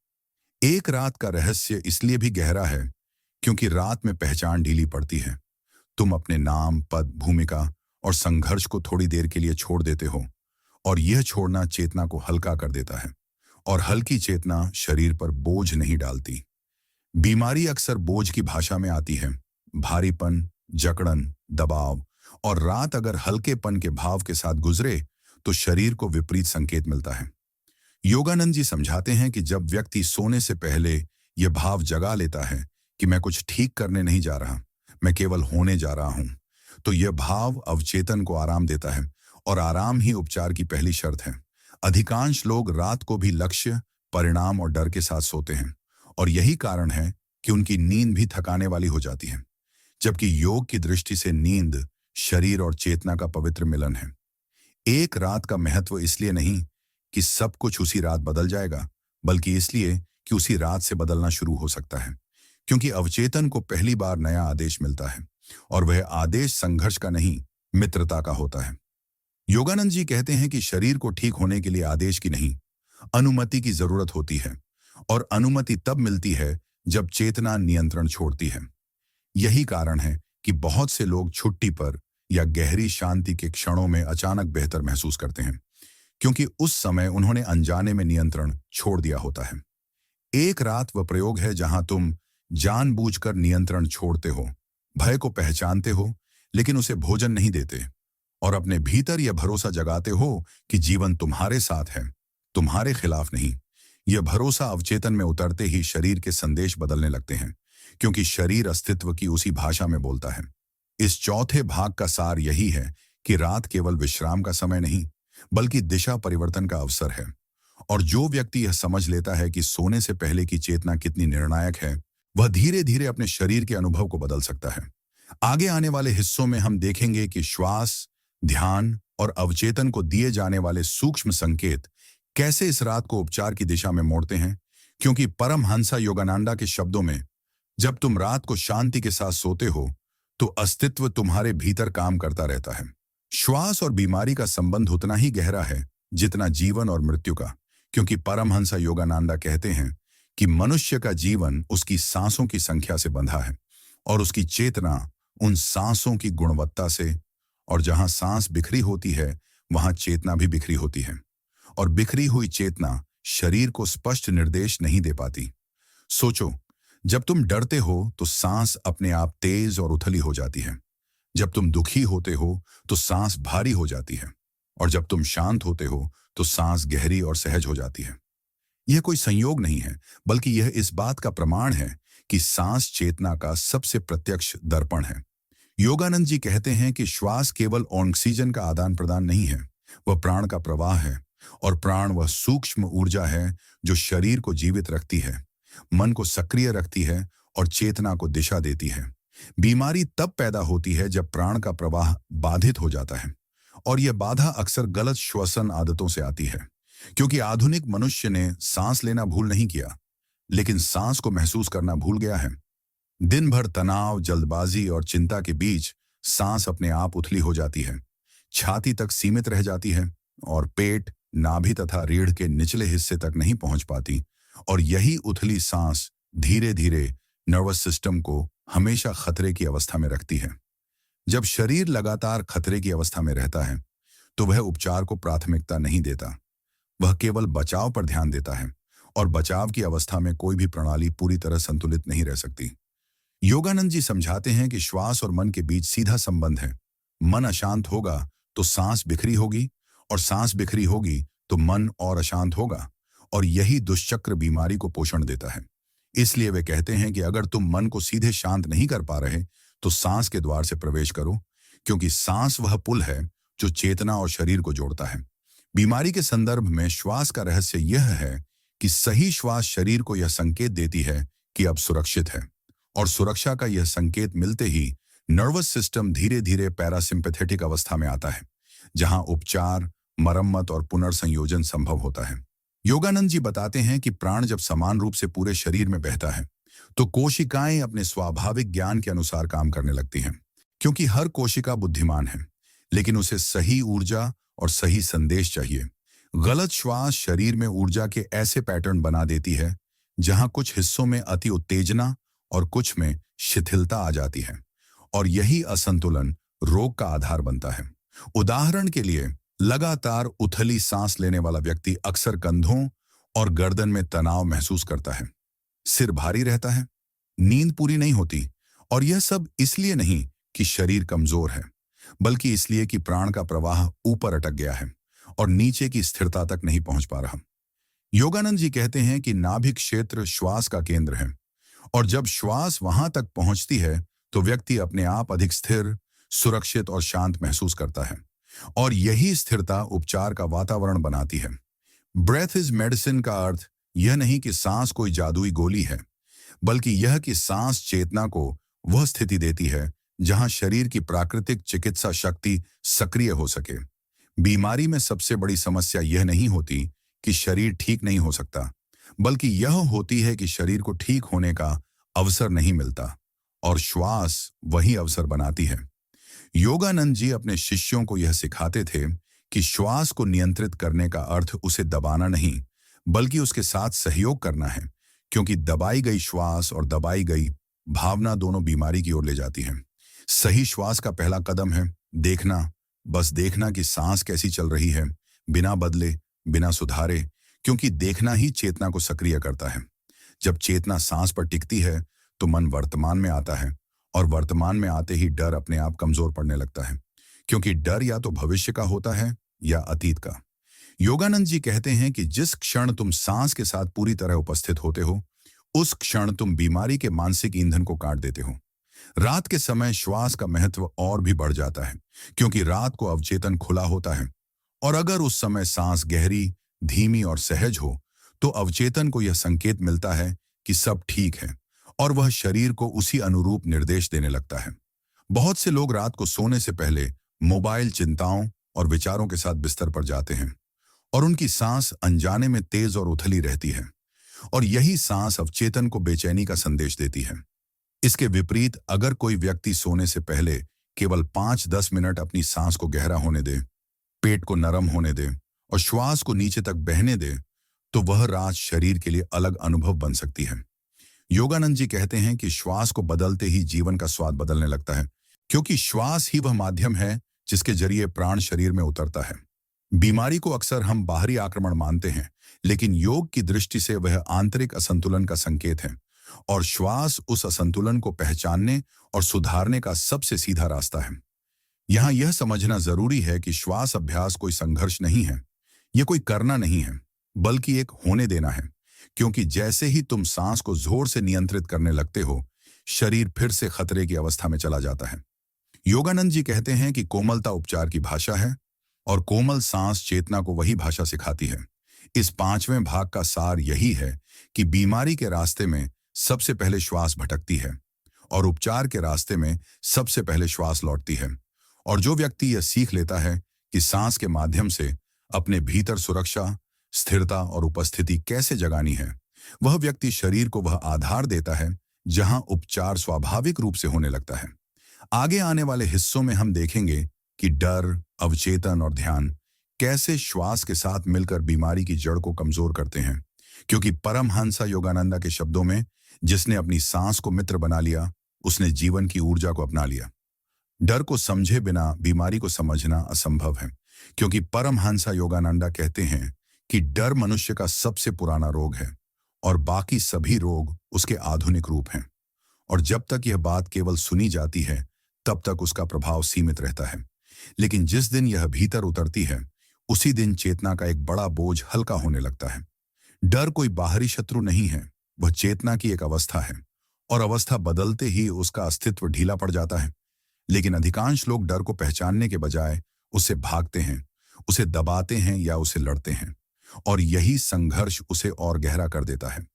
एक रात का रहस्य इसलिए भी गहरा है क्योंकि रात में पहचान ढीली पड़ती है। तुम अपने नाम, पद, भूमिका और संघर्ष को थोड़ी देर के लिए छोड़ देते हो, और यह छोड़ना चेतना को हल्का कर देता है, और हल्की चेतना शरीर पर बोझ नहीं डालती। बीमारी अक्सर बोझ की भाषा में आती है, भारीपन, जकड़न, दबाव, और रात अगर हल्केपन के भाव के साथ गुजरे तो शरीर को विपरीत संकेत मिलता है। योगानंद जी समझाते हैं कि जब व्यक्ति सोने से पहले यह भाव जगा लेता है कि मैं कुछ ठीक करने नहीं जा रहा, मैं केवल होने जा रहा हूं, तो यह भाव अवचेतन को आराम देता है, और आराम ही उपचार की पहली शर्त है। अधिकांश लोग रात को भी लक्ष्य, परिणाम और डर के साथ सोते हैं, और यही कारण है कि उनकी नींद भी थकाने वाली हो जाती है, जबकि योग की दृष्टि से नींद शरीर और चेतना का पवित्र मिलन है। एक रात का महत्व इसलिए नहीं कि सब कुछ उसी रात बदल जाएगा, बल्कि इसलिए कि उसी रात से बदलना शुरू हो सकता है, क्योंकि अवचेतन को पहली बार नया आदेश मिलता है, और वह आदेश संघर्ष का नहीं, मित्रता का होता है। योगानंद जी कहते हैं कि शरीर को ठीक होने के लिए आदेश की नहीं, अनुमति की जरूरत होती है, और अनुमति तब मिलती है जब चेतना नियंत्रण छोड़ती है। यही कारण है कि बहुत से लोग छुट्टी पर या गहरी शांति के क्षणों में अचानक बेहतर महसूस करते हैं, क्योंकि उस समय उन्होंने अनजाने में नियंत्रण छोड़ दिया होता है। एक रात वह प्रयोग है जहां तुम जानबूझकर नियंत्रण छोड़ते हो, भय को पहचानते हो लेकिन उसे भोजन नहीं देते, और अपने भीतर यह भरोसा जगाते हो कि जीवन तुम्हारे साथ है, तुम्हारे खिलाफ नहीं। यह भरोसा अवचेतन में उतरते ही शरीर के संदेश बदलने लगते हैं, क्योंकि शरीर अस्तित्व की उसी भाषा में बोलता है। इस चौथे भाग का सार यही है कि रात केवल विश्राम का समय नहीं, बल्कि दिशा परिवर्तन का अवसर है, और जो व्यक्ति यह समझ लेता है कि सोने से पहले की चेतना कितनी निर्णायक है, वह धीरे धीरे अपने शरीर के अनुभव को बदल सकता है। आगे आने वाले हिस्सों में हम देखेंगे कि श्वास, ध्यान और अवचेतन को दिए जाने वाले सूक्ष्म संकेत कैसे इस रात को उपचार की दिशा में मोड़ते हैं, क्योंकि परमहंसा योगानंदा के शब्दों में, जब तुम रात को शांति के साथ सोते हो तो अस्तित्व तुम्हारे भीतर काम करता रहता है। श्वास और बीमारी का संबंध उतना ही गहरा है जितना जीवन और मृत्यु का, क्योंकि परमहंसा योगानंदा कहते हैं कि मनुष्य का जीवन उसकी सांसों की संख्या से बंधा है, और उसकी चेतना उन सांसों की गुणवत्ता से, और जहां सांस बिखरी होती है वहां चेतना भी बिखरी होती है, और बिखरी हुई चेतना शरीर को स्पष्ट निर्देश नहीं दे पाती। सोचो, जब तुम डरते हो तो सांस अपने आप तेज और उथली हो जाती है, जब तुम दुखी होते हो तो सांस भारी हो जाती है, और जब तुम शांत होते हो तो सांस गहरी और सहज हो जाती है। यह कोई संयोग नहीं है, बल्कि यह इस बात का प्रमाण है कि सांस चेतना का सबसे प्रत्यक्ष दर्पण है। योगानंद जी कहते हैं कि श्वास केवल ऑक्सीजन का आदान प्रदान नहीं है, वह प्राण का प्रवाह है। और प्राण वह सूक्ष्म ऊर्जा है जो शरीर को जीवित रखती है, मन को सक्रिय रखती है और चेतना को दिशा देती है। बीमारी तब पैदा होती है जब प्राण का प्रवाह बाधित हो जाता है, और यह बाधा अक्सर गलत श्वसन आदतों से आती है। क्योंकि आधुनिक मनुष्य ने सांस लेना भूल नहीं किया, लेकिन सांस को महसूस करना भूल गया है। दिन भर तनाव, जल्दबाजी और चिंता के बीच सांस अपने आप उथली हो जाती है, छाती तक सीमित रह जाती है और पेट, नाभि तथा रीढ़ के निचले हिस्से तक नहीं पहुंच पाती। और यही उथली सांस धीरे धीरे नर्वस सिस्टम को हमेशा खतरे की अवस्था में रखती है। जब शरीर लगातार खतरे की अवस्था में रहता है तो वह उपचार को प्राथमिकता नहीं देता, वह केवल बचाव पर ध्यान देता है, और बचाव की अवस्था में कोई भी प्रणाली पूरी तरह संतुलित नहीं रह सकती। योगानंद जी समझाते हैं कि श्वास और मन के बीच सीधा संबंध है। मन अशांत होगा तो सांस बिखरी होगी, और सांस बिखरी होगी तो मन और अशांत होगा, और यही दुष्चक्र बीमारी को पोषण देता है। इसलिए वे कहते हैं कि अगर तुम मन को सीधे शांत नहीं कर पा रहे तो सांस के द्वार से प्रवेश करो, क्योंकि सांस वह पुल है जो चेतना और शरीर को जोड़ता है। बीमारी के संदर्भ में श्वास का रहस्य यह है कि सही श्वास शरीर को यह संकेत देती है कि अब सुरक्षित है, और सुरक्षा का यह संकेत मिलते ही नर्वस सिस्टम धीरे धीरे पैरासिम्पैथेटिक अवस्था में आता है, जहां उपचार, मरम्मत और पुनर्संयोजन संभव होता है। योगानंद जी बताते हैं कि प्राण जब समान रूप से पूरे शरीर में बहता है तो कोशिकाएं अपने स्वाभाविक ज्ञान के अनुसार काम करने लगती हैं, क्योंकि हर कोशिका बुद्धिमान है, लेकिन उसे सही ऊर्जा और सही संदेश चाहिए। गलत श्वास शरीर में ऊर्जा के ऐसे पैटर्न बना देती है जहां कुछ हिस्सों में अति उत्तेजना और कुछ में शिथिलता आ जाती है, और यही असंतुलन रोग का आधार बनता है। उदाहरण के लिए, लगातार उथली सांस लेने वाला व्यक्ति अक्सर कंधों और गर्दन में तनाव महसूस करता है, सिर भारी रहता है, नींद पूरी नहीं होती, और यह सब इसलिए नहीं कि शरीर कमजोर है, बल्कि इसलिए कि प्राण का प्रवाह ऊपर अटक गया है और नीचे की स्थिरता तक नहीं पहुंच पा रहा। योगानंद जी कहते हैं कि नाभिक क्षेत्र श्वास का केंद्र है, और जब श्वास वहां तक पहुंचती है तो व्यक्ति अपने आप अधिक स्थिर, सुरक्षित और शांत महसूस करता है, और यही स्थिरता उपचार का वातावरण बनाती है। ब्रेथ इज मेडिसिन का अर्थ यह नहीं कि सांस कोई जादुई गोली है, बल्कि यह कि सांस चेतना को वह स्थिति देती है जहां शरीर की प्राकृतिक चिकित्सा शक्ति सक्रिय हो सके। बीमारी में सबसे बड़ी समस्या यह नहीं होती कि शरीर ठीक नहीं हो सकता, बल्कि यह होती है कि शरीर को ठीक होने का अवसर नहीं मिलता, और श्वास वही अवसर बनाती है। योगानंद जी अपने शिष्यों को यह सिखाते थे कि श्वास को नियंत्रित करने का अर्थ उसे दबाना नहीं, बल्कि उसके साथ सहयोग करना है, क्योंकि दबाई गई श्वास और दबाई गई भावना दोनों बीमारी की ओर ले जाती हैं। सही श्वास का पहला कदम है देखना, बस देखना कि सांस कैसी चल रही है, बिना बदले, बिना सुधारे, क्योंकि देखना ही चेतना को सक्रिय करता है। जब चेतना सांस पर टिकती है तो मन वर्तमान में आता है, और वर्तमान में आते ही डर अपने आप कमजोर पड़ने लगता है, क्योंकि डर या तो भविष्य का होता है या अतीत का। योगानंद जी कहते हैं कि जिस क्षण तुम सांस के साथ पूरी तरह उपस्थित होते हो, उस क्षण तुम बीमारी के मानसिक ईंधन को काट देते हो। रात के समय श्वास का महत्व और भी बढ़ जाता है, क्योंकि रात को अवचेतन खुला होता है, और अगर उस समय सांस गहरी, धीमी और सहज हो तो अवचेतन को यह संकेत मिलता है कि सब ठीक है, और वह शरीर को उसी अनुरूप निर्देश देने लगता है। बहुत से लोग रात को सोने से पहले मोबाइल, चिंताओं और विचारों के साथ बिस्तर पर जाते हैं, और उनकी सांस अनजाने में तेज और उथली रहती है, और यही सांस अवचेतन को बेचैनी का संदेश देती है। इसके विपरीत, अगर कोई व्यक्ति सोने से पहले केवल 5-10 मिनट अपनी सांस को गहरा होने दे, पेट को नरम होने दे और श्वास को नीचे तक बहने दे, तो वह रात शरीर के लिए अलग अनुभव बन सकती है। योगानंद जी कहते हैं कि श्वास को बदलते ही जीवन का स्वाद बदलने लगता है, क्योंकि श्वास ही वह माध्यम है जिसके जरिए प्राण शरीर में उतरता है। बीमारी को अक्सर हम बाहरी आक्रमण मानते हैं, लेकिन योग की दृष्टि से वह आंतरिक असंतुलन का संकेत है, और श्वास उस असंतुलन को पहचानने और सुधारने का सबसे सीधा रास्ता है। यहाँ यह समझना जरूरी है कि श्वास अभ्यास कोई संघर्ष नहीं है, यह कोई करना नहीं है, बल्कि एक होने देना है। क्योंकि जैसे ही तुम सांस को जोर से नियंत्रित करने लगते हो, शरीर फिर से खतरे की अवस्था में चला जाता है। योगानंद जी कहते हैं कि कोमलता उपचार की भाषा है और कोमल सांस चेतना को वही भाषा सिखाती है। इस 5वें भाग का सार यही है कि बीमारी के रास्ते में सबसे पहले श्वास भटकती है और उपचार के रास्ते में सबसे पहले श्वास लौटती है। और जो व्यक्ति यह सीख लेता है कि सांस के माध्यम से अपने भीतर सुरक्षा, स्थिरता और उपस्थिति कैसे जगानी है, वह व्यक्ति शरीर को वह आधार देता है जहां उपचार स्वाभाविक रूप से होने लगता है। आगे आने वाले हिस्सों में हम देखेंगे कि डर, अवचेतन और ध्यान कैसे श्वास के साथ मिलकर बीमारी की जड़ को कमजोर करते हैं। क्योंकि परमहंसा योगानंदा के शब्दों में, जिसने अपनी सांस को मित्र बना लिया, उसने जीवन की ऊर्जा को अपना लिया। डर को समझे बिना बीमारी को समझना असंभव है, क्योंकि परमहंसा योगानंदा कहते हैं कि डर मनुष्य का सबसे पुराना रोग है और बाकी सभी रोग उसके आधुनिक रूप हैं। और जब तक यह बात केवल सुनी जाती है, तब तक उसका प्रभाव सीमित रहता है। लेकिन जिस दिन यह भीतर उतरती है, उसी दिन चेतना का एक बड़ा बोझ हल्का होने लगता है। डर कोई बाहरी शत्रु नहीं है, वह चेतना की एक अवस्था है और अवस्था बदलते ही उसका अस्तित्व ढीला पड़ जाता है। लेकिन अधिकांश लोग डर को पहचानने के बजाय उससे भागते हैं, उसे दबाते हैं या उसे लड़ते हैं, और यही संघर्ष उसे और गहरा कर देता है।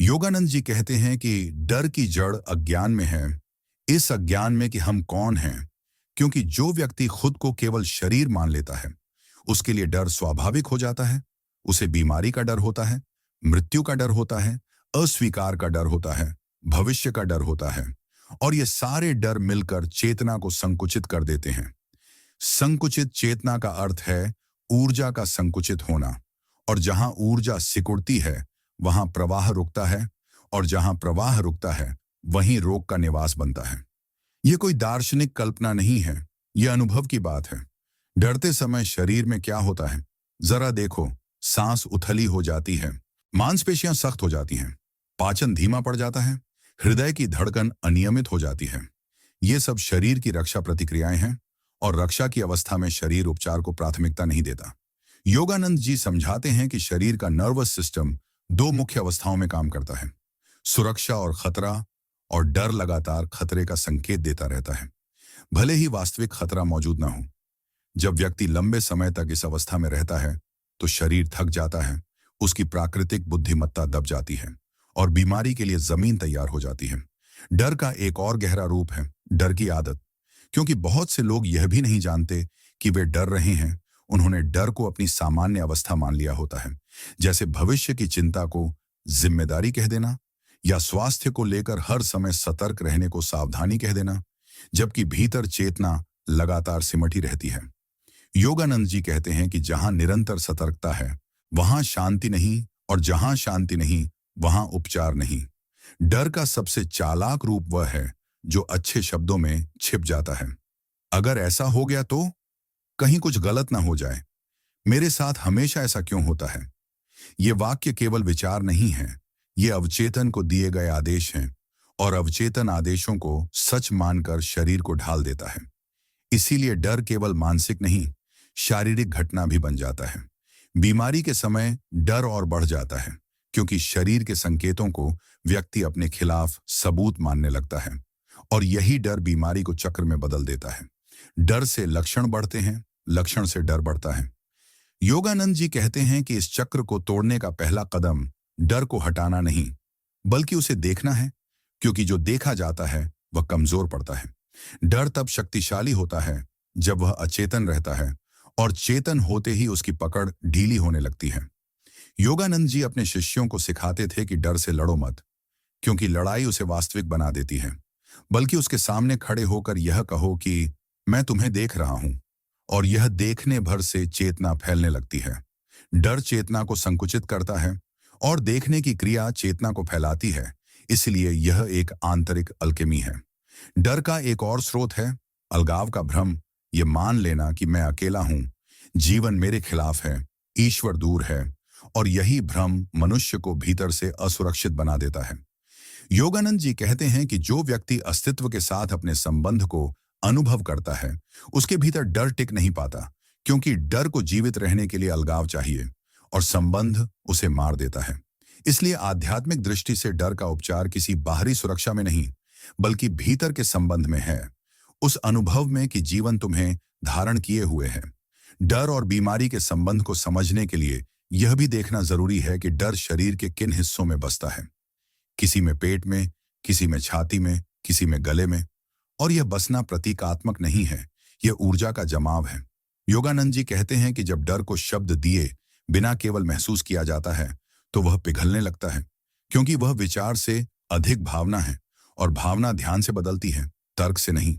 योगानंद जी कहते हैं कि डर की जड़ अज्ञान में है, इस अज्ञान में कि हम कौन हैं। क्योंकि जो व्यक्ति खुद को केवल शरीर मान लेता है, उसके लिए डर स्वाभाविक हो जाता है। उसे बीमारी का डर होता है, मृत्यु का डर होता है, अस्वीकार का डर होता है, भविष्य का डर होता है, और ये सारे डर मिलकर चेतना को संकुचित कर देते हैं। संकुचित चेतना का अर्थ है ऊर्जा का संकुचित होना, और जहां ऊर्जा सिकुड़ती है वहां प्रवाह रुकता है, और जहां प्रवाह रुकता है वहीं रोग का निवास बनता है। यह कोई दार्शनिक कल्पना नहीं है, यह अनुभव की बात है। डरते समय शरीर में क्या होता है, जरा देखो। सांस उथली हो जाती है, मांसपेशियां सख्त हो जाती हैं, पाचन धीमा पड़ जाता है, हृदय की धड़कन अनियमित हो जाती है। ये सब शरीर की रक्षा प्रतिक्रियाएं हैं, और रक्षा की अवस्था में शरीर उपचार को प्राथमिकता नहीं देता। योगानंद जी समझाते हैं कि शरीर का नर्वस सिस्टम 2 मुख्य अवस्थाओं में काम करता है, सुरक्षा और खतरा, और डर लगातार खतरे का संकेत देता रहता है, भले ही वास्तविक खतरा मौजूद ना हो। जब व्यक्ति लंबे समय तक इस अवस्था में रहता है, तो शरीर थक जाता है, उसकी प्राकृतिक बुद्धिमत्ता दब जाती है, और बीमारी के लिए जमीन तैयार हो जाती है। डर का एक और गहरा रूप है डर की आदत। क्योंकि बहुत से लोग यह भी नहीं जानते कि वे डर रहे हैं, उन्होंने डर को अपनी सामान्य अवस्था मान लिया होता है, जैसे भविष्य की चिंता को जिम्मेदारी कह देना, या स्वास्थ्य को लेकर हर समय सतर्क रहने को सावधानी कह देना, जबकि भीतर चेतना लगातार सिमटी रहती है। योगानंद जी कहते हैं कि जहां निरंतर सतर्कता है, वहां शांति नहीं, और जहां शांति नहीं, वहां उपचार नहीं। डर का सबसे चालाक रूप वह है जो अच्छे शब्दों में छिप जाता है। अगर ऐसा हो गया तो कहीं कुछ गलत ना हो जाए, मेरे साथ हमेशा ऐसा क्यों होता है। ये वाक्य केवल विचार नहीं है, ये अवचेतन को दिए गए आदेश हैं, और अवचेतन आदेशों को सच मानकर शरीर को ढाल देता है। इसीलिए डर केवल मानसिक नहीं, शारीरिक घटना भी बन जाता है। बीमारी के समय डर और बढ़ जाता है, क्योंकि शरीर के संकेतों को व्यक्ति अपने खिलाफ सबूत मानने लगता है, और यही डर बीमारी को चक्र में बदल देता है। डर से लक्षण बढ़ते हैं, लक्षण से डर बढ़ता है। योगानंद जी कहते हैं कि इस चक्र को तोड़ने का पहला कदम डर को हटाना नहीं, बल्कि उसे देखना है, क्योंकि जो देखा जाता है वह कमजोर पड़ता है। डर तब शक्तिशाली होता है जब वह अचेतन रहता है, और चेतन होते ही उसकी पकड़ ढीली होने लगती है। योगानंद जी अपने शिष्यों को सिखाते थे कि डर से लड़ो मत, क्योंकि लड़ाई उसे वास्तविक बना देती है, बल्कि उसके सामने खड़े होकर यह कहो कि मैं तुम्हें देख रहा हूं, और यह देखने भर से चेतना फैलने लगती है। डर चेतना को संकुचित करता है, और देखने की क्रिया चेतना को फैलाती है। इसलिए यह एक आंतरिक अल्केमी है। डर का एक और स्रोत है अलगाव का भ्रम, ये मान लेना कि मैं अकेला हूं, जीवन मेरे खिलाफ है, ईश्वर दूर है, और यही भ्रम मनुष्य को भीतर से असुरक्षित बना देता है। योगानंद जी कहते हैं कि जो व्यक्ति अस्तित्व के साथ अपने संबंध को अनुभव करता है, उसके भीतर डर टिक नहीं पाता, क्योंकि डर को जीवित रहने के लिए अलगाव चाहिए और संबंध उसे मार देता है। इसलिए आध्यात्मिक दृष्टि से डर का उपचार किसी बाहरी सुरक्षा में नहीं, बल्कि भीतर के संबंध में है, उस अनुभव में कि जीवन तुम्हें धारण किए हुए है। डर और बीमारी के संबंध को समझने के लिए यह भी देखना जरूरी है कि डर शरीर के किन हिस्सों में बसता है। किसी में पेट में, किसी में छाती में, किसी में गले में। और यह बसना प्रतीकात्मक नहीं है, यह ऊर्जा का जमाव है। योगानंद जी कहते हैं कि जब डर को शब्द दिए बिना केवल महसूस किया जाता है, तो वह पिघलने लगता है, क्योंकि वह विचार से अधिक भावना है और भावना ध्यान से बदलती है, तर्क से नहीं।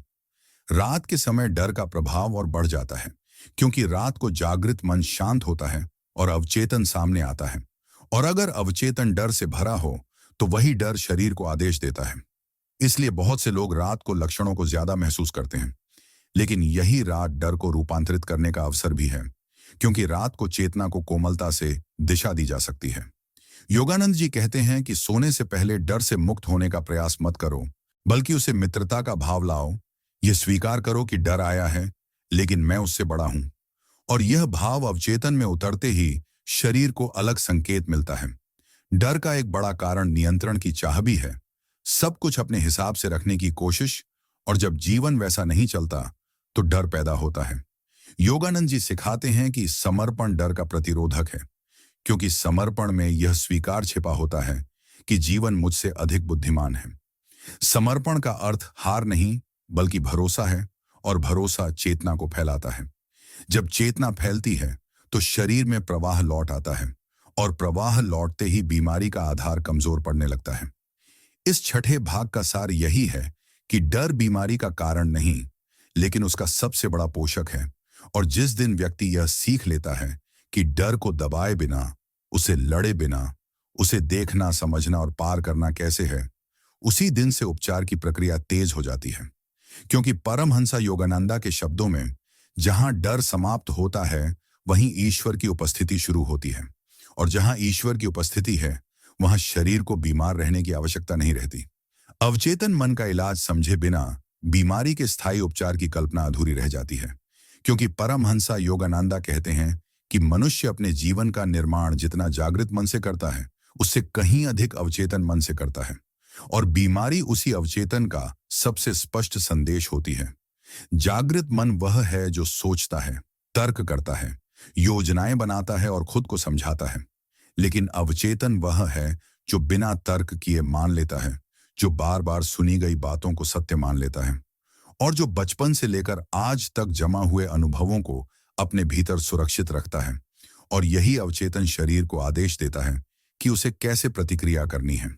रात के समय डर का प्रभाव और बढ़ जाता है, क्योंकि रात को जागृत मन शांत होता है और अवचेतन सामने आता है। और अगर अवचेतन डर से भरा हो, तो वही डर शरीर को आदेश देता है। इसलिए बहुत से लोग रात को लक्षणों को ज्यादा महसूस करते हैं, लेकिन यही रात डर को रूपांतरित करने का अवसर भी है, क्योंकि रात को चेतना को कोमलता से दिशा दी जा सकती है। योगानंद जी कहते हैं कि सोने से पहले डर से मुक्त होने का प्रयास मत करो, बल्कि उसे मित्रता का भाव लाओ। यह स्वीकार करो कि डर आया है, लेकिन मैं उससे बड़ा हूं। और यह भाव अवचेतन में उतरते ही शरीर को अलग संकेत मिलता है। डर का एक बड़ा कारण नियंत्रण की चाह भी है, सब कुछ अपने हिसाब से रखने की कोशिश, और जब जीवन वैसा नहीं चलता तो डर पैदा होता है। योगानंद जी सिखाते हैं कि समर्पण डर का प्रतिरोधक है, क्योंकि समर्पण में यह स्वीकार छिपा होता है कि जीवन मुझसे अधिक बुद्धिमान है। समर्पण का अर्थ हार नहीं, बल्कि भरोसा है, और भरोसा चेतना को फैलाता है। जब चेतना फैलती है तो शरीर में प्रवाह लौट आता है, और प्रवाह लौटते ही बीमारी का आधार कमजोर पड़ने लगता है। इस छठे भाग का सार यही है कि डर बीमारी का कारण नहीं, लेकिन उसका सबसे बड़ा पोषक है। और जिस दिन व्यक्ति यह सीख लेता है कि डर को दबाए बिना, उसे लड़े बिना, उसे देखना, समझना और पार करना कैसे है, उसी दिन से उपचार की प्रक्रिया तेज हो जाती है। क्योंकि परमहंसा योगानंदा के शब्दों में, जहां डर समाप्त होता है, वहीं ईश्वर की उपस्थिति शुरू होती है। और जहां ईश्वर की उपस्थिति है, वहां शरीर को बीमार रहने की आवश्यकता नहीं रहती। अवचेतन मन का इलाज समझे बिना बीमारी के स्थायी उपचार की कल्पना अधूरी रह जाती है, क्योंकि परमहंसा योगानंदा कहते हैं कि मनुष्य अपने जीवन का निर्माण जितना जागृत मन से करता है, उससे कहीं अधिक अवचेतन मन से करता है। और बीमारी उसी अवचेतन का सबसे स्पष्ट संदेश होती है। जागृत मन वह है जो सोचता है, तर्क करता है, योजनाएं बनाता है और खुद को समझाता है। लेकिन अवचेतन वह है जो बिना तर्क किए मान लेता है, जो बार बार सुनी गई बातों को सत्य मान लेता है, और जो बचपन से लेकर आज तक जमा हुए अनुभवों को अपने भीतर सुरक्षित रखता है। और यही अवचेतन शरीर को आदेश देता है कि उसे कैसे प्रतिक्रिया करनी है।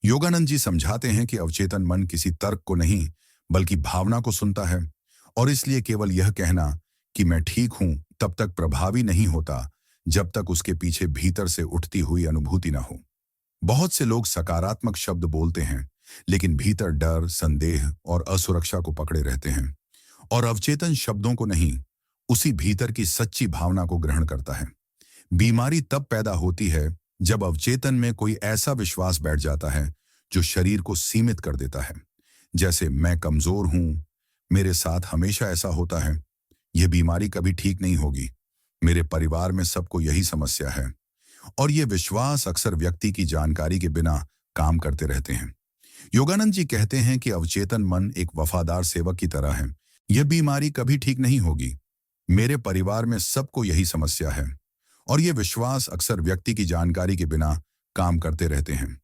योगानंद जी समझाते हैं कि अवचेतन मन किसी तर्क को नहीं, बल्कि भावना को सुनता है, और इसलिए केवल यह कहना कि मैं ठीक हूं तब तक प्रभावी नहीं होता, जब तक उसके पीछे भीतर से उठती हुई अनुभूति न हो। बहुत से लोग सकारात्मक शब्द बोलते हैं, लेकिन भीतर डर, संदेह और असुरक्षा को पकड़े रहते हैं। और अवचेतन शब्दों को नहीं, उसी भीतर की सच्ची भावना को ग्रहण करता है। बीमारी तब पैदा होती है जब अवचेतन में कोई ऐसा विश्वास बैठ जाता है जो शरीर को सीमित कर देता है, जैसे मैं कमजोर हूं, मेरे साथ हमेशा ऐसा होता है, यह बीमारी कभी ठीक नहीं होगी, मेरे परिवार में सबको यही समस्या है। और ये विश्वास अक्सर व्यक्ति की जानकारी के बिना काम करते रहते हैं। योगानंद जी कहते हैं कि अवचेतन मन एक वफादार सेवक की तरह है। यह बीमारी कभी ठीक नहीं होगी, मेरे परिवार में सबको यही समस्या है। और ये विश्वास अक्सर व्यक्ति की जानकारी के बिना काम करते रहते हैं।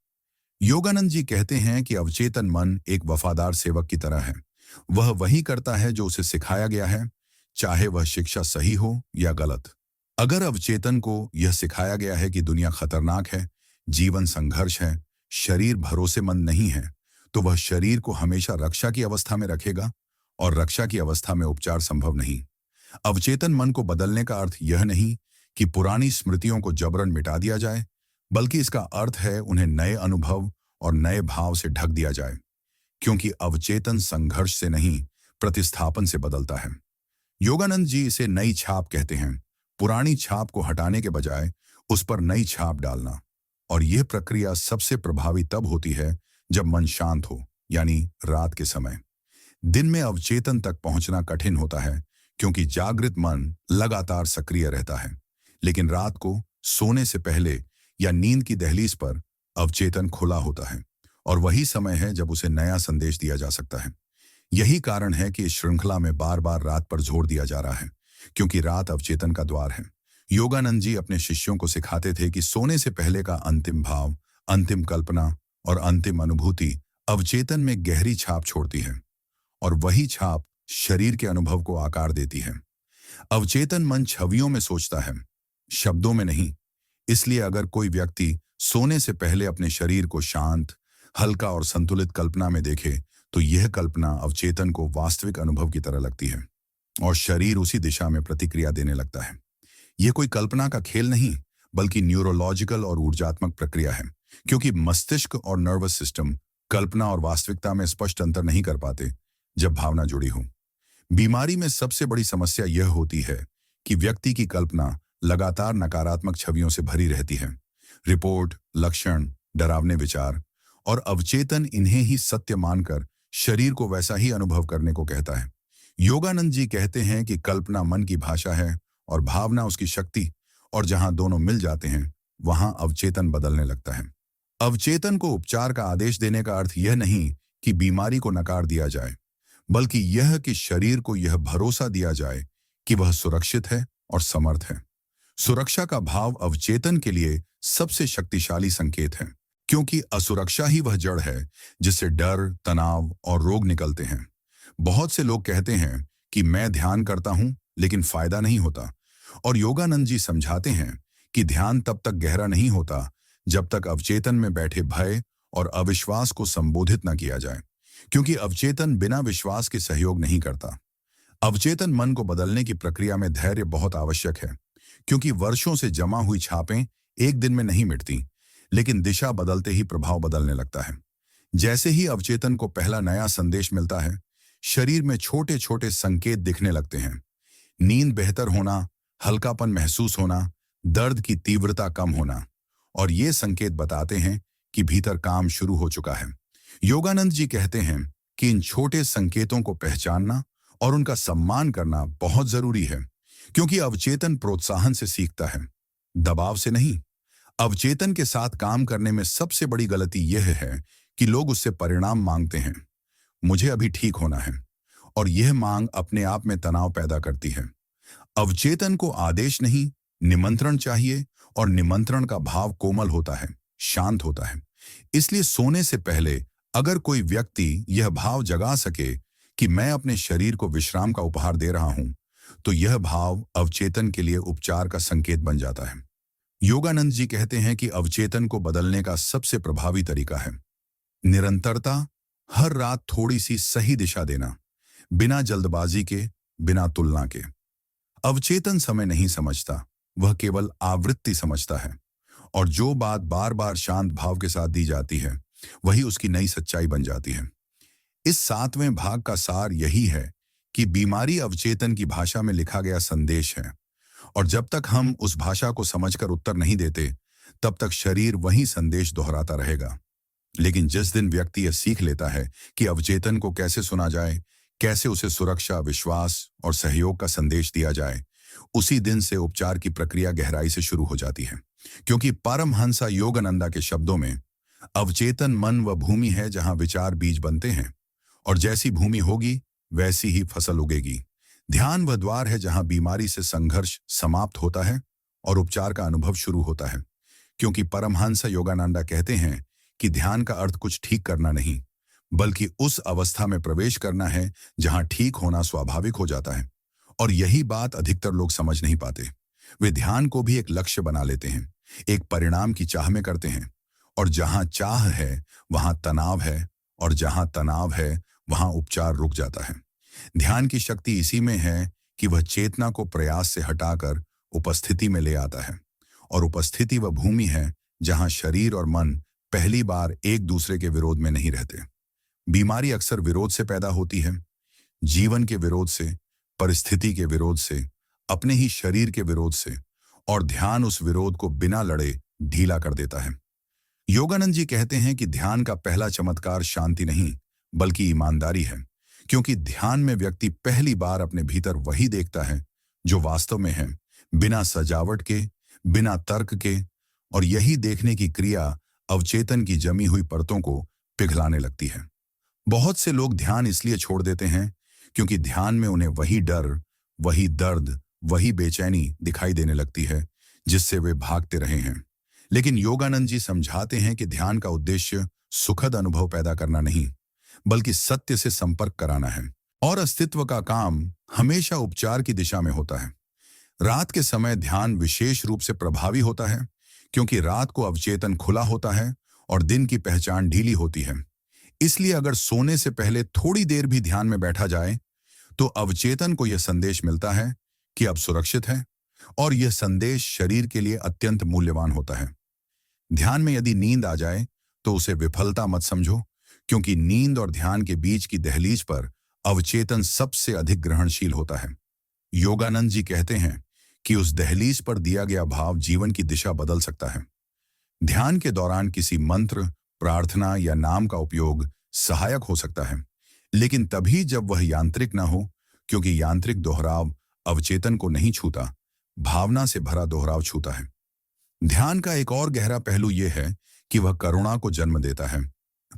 योगानंद जी कहते हैं कि अवचेतन मन एक वफादार सेवक की तरह है। वह वही करता है जो उसे सिखाया गया है, चाहे वह शिक्षा सही हो या गलत। अगर अवचेतन को यह सिखाया गया है कि दुनिया खतरनाक है, जीवन संघर्ष है, शरीर भरोसेमंद नहीं है, तो वह शरीर को हमेशा रक्षा की अवस्था में रखेगा, और रक्षा की अवस्था में उपचार संभव नहीं। अवचेतन मन को बदलने का अर्थ यह नहीं कि पुरानी स्मृतियों को जबरन मिटा दिया जाए, बल्कि इसका अर्थ है उन्हें नए अनुभव और नए भाव से ढक दिया जाए, क्योंकि अवचेतन संघर्ष से नहीं, प्रतिस्थापन से बदलता है। योगानंद जी इसे नई छाप कहते हैं, पुरानी छाप को हटाने के बजाय उस पर नई छाप डालना। और यह प्रक्रिया सबसे प्रभावी तब होती है जब मन शांत हो, यानी रात के समय। दिन में अवचेतन तक पहुंचना कठिन होता है क्योंकि जागृत मन लगातार सक्रिय रहता है। लेकिन रात को सोने से पहले या नींद की दहलीज पर अवचेतन खुला होता है और वही समय है जब उसे नया संदेश दिया जा सकता है। यही कारण है कि इस श्रृंखला में बार बार रात पर जोर दिया जा रहा है, क्योंकि रात अवचेतन का द्वार है। योगानंद जी अपने शिष्यों को सिखाते थे कि सोने से पहले का अंतिम भाव, अंतिम कल्पना और अंतिम अनुभूति अवचेतन में गहरी छाप छोड़ती है और वही छाप शरीर के अनुभव को आकार देती है। अवचेतन मन छवियों में सोचता है, शब्दों में नहीं। इसलिए अगर कोई व्यक्ति सोने से पहले अपने शरीर को शांत, हल्का और संतुलित कल्पना में देखे, तो यह कल्पना अवचेतन को वास्तविक अनुभव की तरह लगती है और शरीर उसी दिशा में प्रतिक्रिया देने लगता है। यह कोई कल्पना का खेल नहीं, बल्कि न्यूरोलॉजिकल और ऊर्जात्मक प्रक्रिया है, क्योंकि मस्तिष्क और नर्वस सिस्टम कल्पना और वास्तविकता में स्पष्ट अंतर नहीं कर पाते जब भावना जुड़ी हो। बीमारी में सबसे बड़ी समस्या यह होती है कि व्यक्ति की कल्पना लगातार नकारात्मक छवियों से भरी रहती है। रिपोर्ट, लक्षण, डरावने विचार और अवचेतन इन्हें ही सत्य मानकर शरीर को वैसा ही अनुभव करने को कहता है। योगानंद जी कहते हैं कि कल्पना मन की भाषा है और भावना उसकी शक्ति, और जहां दोनों मिल जाते हैं वहां अवचेतन बदलने लगता है। अवचेतन को उपचार का आदेश देने का अर्थ यह नहीं कि बीमारी को नकार दिया जाए, बल्कि यह कि शरीर को यह भरोसा दिया जाए कि वह सुरक्षित है और समर्थ है। सुरक्षा का भाव अवचेतन के लिए सबसे शक्तिशाली संकेत है, क्योंकि असुरक्षा ही वह जड़ है जिससे डर, तनाव और रोग निकलते हैं। बहुत से लोग कहते हैं कि मैं ध्यान करता हूं लेकिन फायदा नहीं होता, और योगानंद जी समझाते हैं कि ध्यान तब तक गहरा नहीं होता जब तक अवचेतन में बैठे भय और अविश्वास को संबोधित न किया जाए, क्योंकि अवचेतन बिना विश्वास के सहयोग नहीं करता। अवचेतन मन को बदलने की प्रक्रिया में धैर्य बहुत आवश्यक है, क्योंकि वर्षों से जमा हुई छापें एक दिन में नहीं मिटती, लेकिन दिशा बदलते ही प्रभाव बदलने लगता है। जैसे ही अवचेतन को पहला नया संदेश मिलता है, शरीर में छोटे छोटे संकेत दिखने लगते हैं। नींद बेहतर होना, हल्कापन महसूस होना, दर्द की तीव्रता कम होना, और ये संकेत बताते हैं कि भीतर काम शुरू हो चुका है। योगानंद जी कहते हैं कि इन छोटे संकेतों को पहचानना और उनका सम्मान करना बहुत जरूरी है, क्योंकि अवचेतन प्रोत्साहन से सीखता है, दबाव से नहीं। अवचेतन के साथ काम करने में सबसे बड़ी गलती यह है कि लोग उससे परिणाम मांगते हैं। मुझे अभी ठीक होना है, और यह मांग अपने आप में तनाव पैदा करती है। अवचेतन को आदेश नहीं, निमंत्रण चाहिए, और निमंत्रण का भाव कोमल होता है, शांत होता है। इसलिए सोने से पहले अगर कोई व्यक्ति यह भाव जगा सके कि मैं अपने शरीर को विश्राम का उपहार दे रहा हूं, तो यह भाव अवचेतन के लिए उपचार का संकेत बन जाता है। योगानंद जी कहते हैं कि अवचेतन को बदलने का सबसे प्रभावी तरीका है निरंतरता, हर रात थोड़ी सी सही दिशा देना, बिना जल्दबाजी के, बिना तुलना के। अवचेतन समय नहीं समझता, वह केवल आवृत्ति समझता है, और जो बात बार बार शांत भाव के साथ दी जाती है वही उसकी नई सच्चाई बन जाती है। इस 7वें भाग का सार यही है कि बीमारी अवचेतन की भाषा में लिखा गया संदेश है, और जब तक हम उस भाषा को समझकर उत्तर नहीं देते, तब तक शरीर वही संदेश दोहराता रहेगा। लेकिन जिस दिन व्यक्ति यह सीख लेता है कि अवचेतन को कैसे सुना जाए, कैसे उसे सुरक्षा, विश्वास और सहयोग का संदेश दिया जाए, उसी दिन से उपचार की प्रक्रिया गहराई से शुरू हो जाती है। क्योंकि परमहंस योगानंदा के शब्दों में, अवचेतन मन व भूमि है जहां विचार बीज बनते हैं, और जैसी भूमि होगी वैसी ही फसल उगेगी। ध्यान वह द्वार है जहां बीमारी से संघर्ष समाप्त होता है और उपचार का अनुभव शुरू होता है। क्योंकि परमहंस योगानंदा कहते हैं कि ध्यान का अर्थ कुछ ठीक करना नहीं, बल्कि उस अवस्था में प्रवेश करना है जहां ठीक होना स्वाभाविक हो जाता है। और यही बात अधिकतर लोग समझ नहीं पाते। वे ध्यान को भी एक लक्ष्य बना लेते हैं, एक परिणाम की चाह में करते हैं, और जहां चाह है वहां तनाव है, और जहां तनाव है वहां उपचार रुक जाता है। ध्यान की शक्ति इसी में है कि वह चेतना को प्रयास से हटाकर उपस्थिति में ले आता है, और उपस्थिति वह भूमि है जहां शरीर और मन पहली बार एक दूसरे के विरोध में नहीं रहते। बीमारी अक्सर विरोध से पैदा होती है, जीवन के विरोध से, परिस्थिति के विरोध से, अपने ही शरीर के विरोध से, और ध्यान उस विरोध को बिना लड़े ढीला कर देता है। योगानंद जी कहते हैं कि ध्यान का पहला चमत्कार शांति नहीं बल्कि ईमानदारी है, क्योंकि ध्यान में व्यक्ति पहली बार अपने भीतर वही देखता है जो वास्तव में है, बिना सजावट के, बिना तर्क के। और यही देखने की क्रिया अवचेतन की जमी हुई परतों को पिघलाने लगती है। बहुत से लोग ध्यान इसलिए छोड़ देते हैं क्योंकि ध्यान में उन्हें वही डर, वही दर्द, वही बेचैनी दिखाई देने लगती है जिससे वे भागते रहे हैं। लेकिन योगानंद जी समझाते हैं कि ध्यान का उद्देश्य सुखद अनुभव पैदा करना नहीं बल्कि सत्य से संपर्क कराना है। और अस्तित्व का काम हमेशा उपचार की दिशा में होता है। रात के समय ध्यान विशेष रूप से प्रभावी होता है क्योंकि रात को अवचेतन खुला होता है और दिन की पहचान ढीली होती है। इसलिए अगर सोने से पहले थोड़ी देर भी ध्यान में बैठा जाए तो अवचेतन को यह संदेश मिलता है कि अब सुरक्षित है, और यह संदेश शरीर के लिए अत्यंत मूल्यवान होता है। ध्यान में यदि नींद आ जाए तो उसे विफलता मत समझो, क्योंकि नींद और ध्यान के बीच की दहलीज पर अवचेतन सबसे अधिक ग्रहणशील होता है। योगानंद जी कहते हैं कि उस दहलीज पर दिया गया भाव जीवन की दिशा बदल सकता है। ध्यान के दौरान किसी मंत्र, प्रार्थना या नाम का उपयोग सहायक हो सकता है, लेकिन तभी जब वह यांत्रिक ना हो, क्योंकि यांत्रिक दोहराव अवचेतन को नहीं छूता, भावना से भरा दोहराव छूता है। ध्यान का एक और गहरा पहलू यह है कि वह करुणा को जन्म देता है।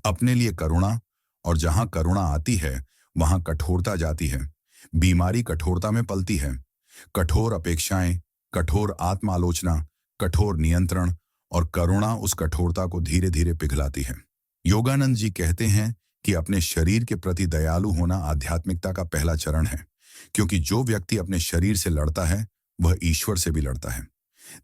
अपने लिए करुणा, और जहां करुणा आती है वहां कठोरता जाती है। बीमारी कठोरता में पलती है। कठोर अपेक्षाएं, कठोर आत्मालोचना, कठोर नियंत्रण, और करुणा उस कठोरता को धीरे धीरे पिघलाती है। योगानंद जी कहते हैं कि अपने शरीर के प्रति दयालु होना आध्यात्मिकता का पहला चरण है, क्योंकि जो व्यक्ति अपने शरीर से लड़ता है वह ईश्वर से भी लड़ता है।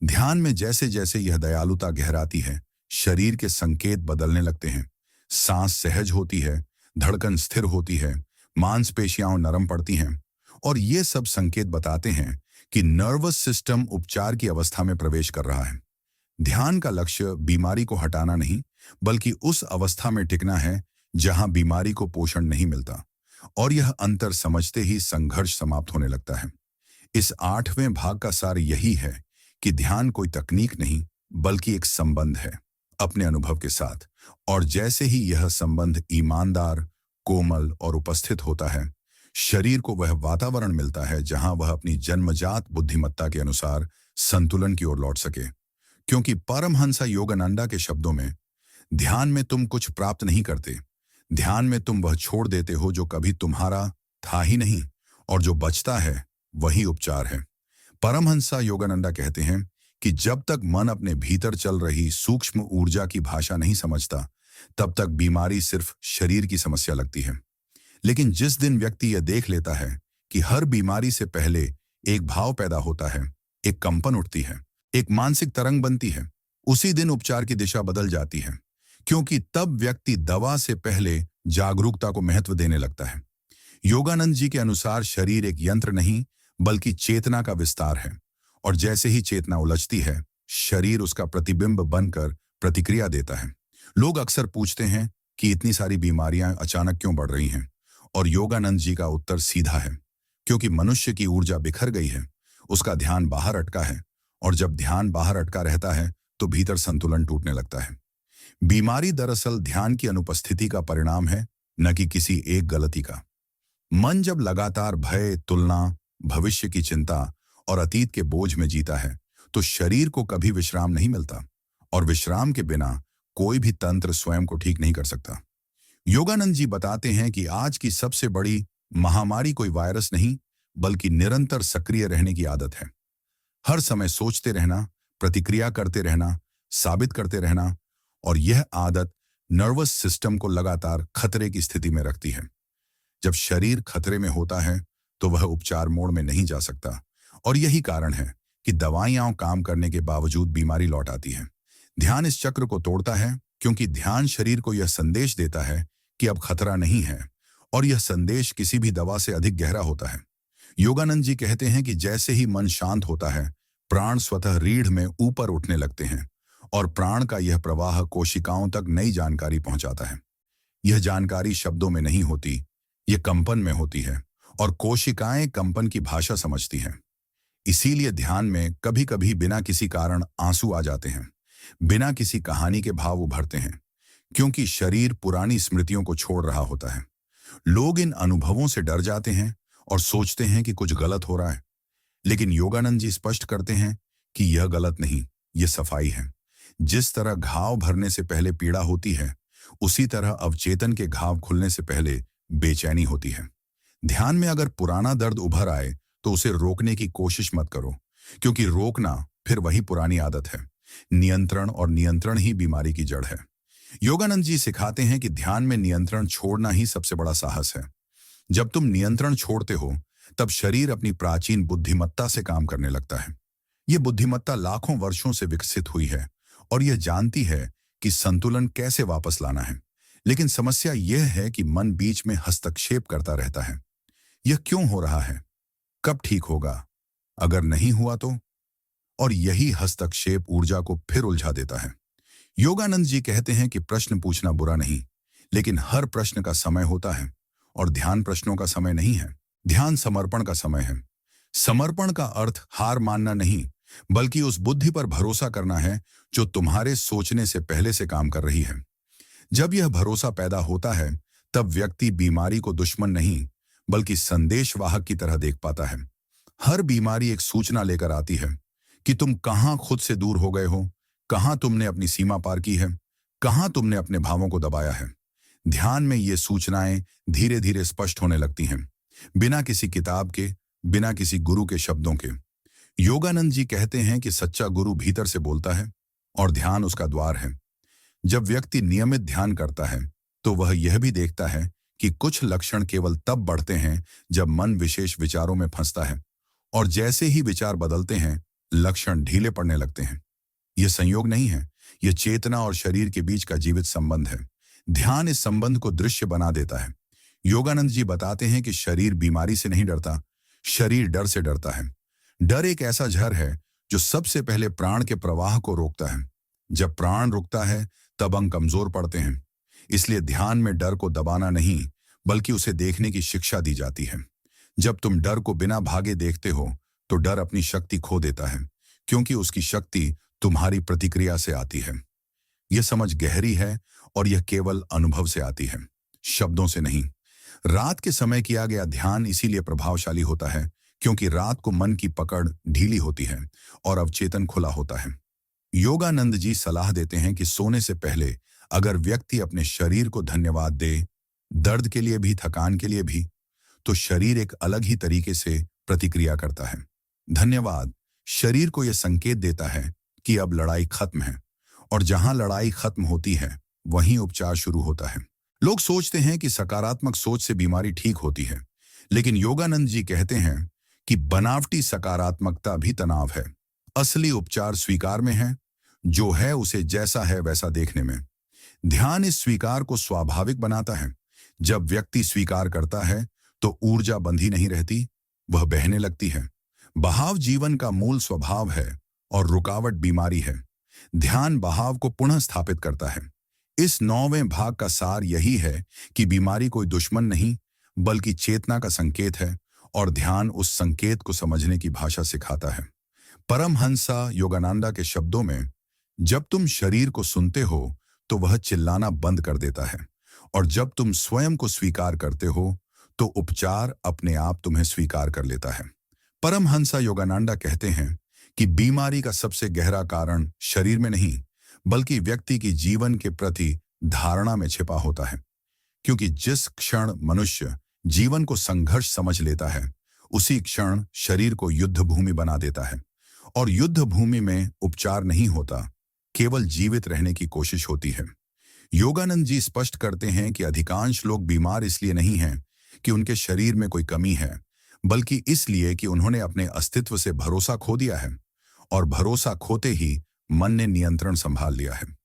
ध्यान में जैसे जैसे यह दयालुता गहराती है, शरीर के संकेत बदलने लगते हैं। सांस सहज होती है, धड़कन स्थिर होती है, मांसपेशियां नरम पड़ती हैं, और ये सब संकेत बताते हैं कि नर्वस सिस्टम उपचार की अवस्था में प्रवेश कर रहा है। ध्यान का लक्ष्य बीमारी को हटाना नहीं बल्कि उस अवस्था में टिकना है जहां बीमारी को पोषण नहीं मिलता, और यह अंतर समझते ही संघर्ष समाप्त होने लगता है। इस 8वें भाग का सार यही है कि ध्यान कोई तकनीक नहीं बल्कि एक संबंध है अपने अनुभव के साथ, और जैसे ही यह संबंध ईमानदार, कोमल और उपस्थित होता है, शरीर को वह वातावरण मिलता है जहां वह अपनी जन्मजात बुद्धिमत्ता के अनुसार संतुलन की ओर लौट सके। क्योंकि परमहंस योगानंदा के शब्दों में, ध्यान में तुम कुछ प्राप्त नहीं करते, ध्यान में तुम वह छोड़ देते हो जो कभी तुम्हारा था ही नहीं, और जो बचता है वही उपचार है। परमहंस योगानंदा कहते हैं कि जब तक मन अपने भीतर चल रही सूक्ष्म ऊर्जा की भाषा नहीं समझता, तब तक बीमारी सिर्फ शरीर की समस्या लगती है। लेकिन जिस दिन व्यक्ति यह देख लेता है कि हर बीमारी से पहले एक भाव पैदा होता है, एक कंपन उठती है, एक मानसिक तरंग बनती है, उसी दिन उपचार की दिशा बदल जाती है, क्योंकि तब व्यक्ति दवा से पहले जागरूकता को महत्व देने लगता है। योगानंद जी के अनुसार शरीर एक यंत्र नहीं बल्कि चेतना का विस्तार है, और जैसे ही चेतना उलझती है, शरीर उसका प्रतिबिंब बनकर प्रतिक्रिया देता है। लोग अक्सर पूछते हैं कि इतनी सारी बीमारियां अचानक क्यों बढ़ रही हैं, और योगानंद जी का उत्तर सीधा है, क्योंकि मनुष्य की ऊर्जा बिखर गई है, उसका ध्यान बाहर अटका है, और जब ध्यान बाहर अटका रहता है तो भीतर संतुलन टूटने लगता है। बीमारी दरअसल ध्यान की अनुपस्थिति का परिणाम है, न कि किसी एक गलती का। मन जब लगातार भय, तुलना, भविष्य की चिंता और अतीत के बोझ में जीता है तो शरीर को कभी विश्राम नहीं मिलता, और विश्राम के बिना कोई भी तंत्र स्वयं को ठीक नहीं कर सकता। योगानंद जी बताते हैं कि आज की सबसे बड़ी महामारी कोई वायरस नहीं बल्कि निरंतर सक्रिय रहने की आदत है। हर समय सोचते रहना, प्रतिक्रिया करते रहना, साबित करते रहना, और यह आदत नर्वस सिस्टम को लगातार खतरे की स्थिति में रखती है। जब शरीर खतरे में होता है तो वह उपचार मोड में नहीं जा सकता, और यही कारण है कि दवाइयां काम करने के बावजूद बीमारी लौट आती है। ध्यान इस चक्र को तोड़ता है, क्योंकि ध्यान शरीर को यह संदेश देता है कि अब खतरा नहीं है, और यह संदेश किसी भी दवा से अधिक गहरा होता है। योगानंद जी कहते हैं कि जैसे ही मन शांत होता है, प्राण स्वतः रीढ़ में ऊपर उठने लगते हैं, और प्राण का यह प्रवाह कोशिकाओं तक नई जानकारी पहुंचाता है। यह जानकारी शब्दों में नहीं होती, यह कंपन में होती है, और कोशिकाएं कंपन की भाषा समझती हैं। इसीलिए ध्यान में कभी कभी बिना किसी कारण आंसू आ जाते हैं, बिना किसी कहानी के भाव उभरते हैं, क्योंकि शरीर पुरानी स्मृतियों को छोड़ रहा होता है। लोग इन अनुभवों से डर जाते हैं और सोचते हैं कि कुछ गलत हो रहा है, लेकिन योगानंद जी स्पष्ट करते हैं कि यह गलत नहीं, यह सफाई है। जिस तरह घाव भरने से पहले पीड़ा होती है, उसी तरह अवचेतन के घाव खुलने से पहले बेचैनी होती है। ध्यान में अगर पुराना दर्द उभर आए तो उसे रोकने की कोशिश मत करो, क्योंकि रोकना फिर वही पुरानी आदत है। नियंत्रण और नियंत्रण ही बीमारी की जड़ है। योगानंद जी सिखाते हैं कि ध्यान में नियंत्रण छोड़ना ही सबसे बड़ा साहस है। जब तुम नियंत्रण छोड़ते हो, तब शरीर अपनी प्राचीन बुद्धिमत्ता से काम करने लगता है। यह बुद्धिमत्ता लाखों वर्षों से विकसित हुई है और यह जानती है कि संतुलन कैसे वापस लाना है। लेकिन समस्या यह है कि मन बीच में हस्तक्षेप करता रहता है। यह क्यों हो रहा है? कब ठीक होगा? अगर नहीं हुआ तो? और यही हस्तक्षेप ऊर्जा को फिर उलझा देता है। योगानंद जी कहते हैं कि प्रश्न पूछना बुरा नहीं, लेकिन हर प्रश्न का समय होता है और ध्यान प्रश्नों का समय नहीं है। ध्यान समर्पण का समय है। समर्पण का अर्थ हार मानना नहीं, बल्कि उस बुद्धि पर भरोसा करना है जो तुम्हारे सोचने से पहले से काम कर रही है। जब यह भरोसा पैदा होता है, तब व्यक्ति बीमारी को दुश्मन नहीं, बल्कि संदेशवाहक की तरह देख पाता है। हर बीमारी एक सूचना लेकर आती है कि तुम कहां खुद से दूर हो गए हो, कहां तुमने अपनी सीमा पार की है, कहां तुमने अपने भावों को दबाया है। ध्यान में ये सूचनाएं धीरे धीरे स्पष्ट होने लगती हैं, बिना किसी किताब के, बिना किसी गुरु के शब्दों के। योगानंद जी कहते हैं कि सच्चा गुरु भीतर से बोलता है और ध्यान उसका द्वार है। जब व्यक्ति नियमित ध्यान करता है, तो वह यह भी देखता है कि कुछ लक्षण केवल तब बढ़ते हैं जब मन विशेष विचारों में फंसता है, और जैसे ही विचार बदलते हैं, लक्षण ढीले पड़ने लगते हैं। यह संयोग नहीं है, यह चेतना और शरीर के बीच का जीवित संबंध है। ध्यान इस संबंध को दृश्य बना देता है। योगानंद जी बताते हैं कि शरीर बीमारी से नहीं डरता, शरीर डर से डरता है। डर एक ऐसा जहर है जो सबसे पहले प्राण के प्रवाह को रोकता है। जब प्राण रुकता है, तब अंग कमजोर पड़ते हैं। इसलिए ध्यान में डर को दबाना नहीं, बल्कि उसे देखने की शिक्षा दी जाती है। जब तुम डर को बिना भागे देखते हो, तो डर अपनी शक्ति खो देता है, क्योंकि उसकी शक्ति तुम्हारी प्रतिक्रिया से आती है। यह समझ गहरी है और यह केवल अनुभव से आती है, शब्दों से नहीं। रात के समय किया गया ध्यान इसीलिए प्रभावशाली होता है, क्योंकि रात को मन की पकड़ ढीली होती है और अवचेतन खुला होता है। योगानंद जी सलाह देते हैं कि सोने से पहले अगर व्यक्ति अपने शरीर को धन्यवाद दे, दर्द के लिए भी, थकान के लिए भी, तो शरीर एक अलग ही तरीके से प्रतिक्रिया करता है। धन्यवाद शरीर को यह संकेत देता है कि अब लड़ाई खत्म है, और जहां लड़ाई खत्म होती है, वहीं उपचार शुरू होता है। लोग सोचते हैं कि सकारात्मक सोच से बीमारी ठीक होती है, लेकिन योगानंद जी कहते हैं कि बनावटी सकारात्मकता भी तनाव है। असली उपचार स्वीकार में है, जो है उसे जैसा है वैसा देखने में। ध्यान इस स्वीकार को स्वाभाविक बनाता है। जब व्यक्ति स्वीकार करता है, तो ऊर्जा बंधी नहीं रहती, वह बहने लगती है। बहाव जीवन का मूल स्वभाव है और रुकावट बीमारी है। ध्यान बहाव को पुनः स्थापित करता है। इस 9वें भाग का सार यही है कि बीमारी कोई दुश्मन नहीं, बल्कि चेतना का संकेत है, और ध्यान उस संकेत को समझने की भाषा सिखाता है। परमहंसा योगानंदा के शब्दों में, जब तुम शरीर को सुनते हो, तो वह चिल्लाना बंद कर देता है, और जब तुम स्वयं को स्वीकार करते हो, तो उपचार अपने आप तुम्हें स्वीकार कर लेता है। परमहंसा योगानंदा कहते हैं कि बीमारी का सबसे गहरा कारण शरीर में नहीं, बल्कि व्यक्ति की जीवन के प्रति धारणा में छिपा होता है। क्योंकि जिस क्षण मनुष्य जीवन को संघर्ष समझ लेता है, उसी क्षण शरीर को युद्ध भूमि बना देता है। और युद्ध भूमि में उपचार नहीं होता, केवल जीवित रहने की कोशिश होती है। योगानंद जी स्पष्ट करते हैं कि अधिकांश लोग बीमार इसलिए नहीं हैं कि उनके शरीर में कोई कमी है, बल्कि इसलिए कि उन्होंने अपने अस्तित्व से भरोसा खो दिया है, और भरोसा खोते ही मन ने नियंत्रण संभाल लिया है।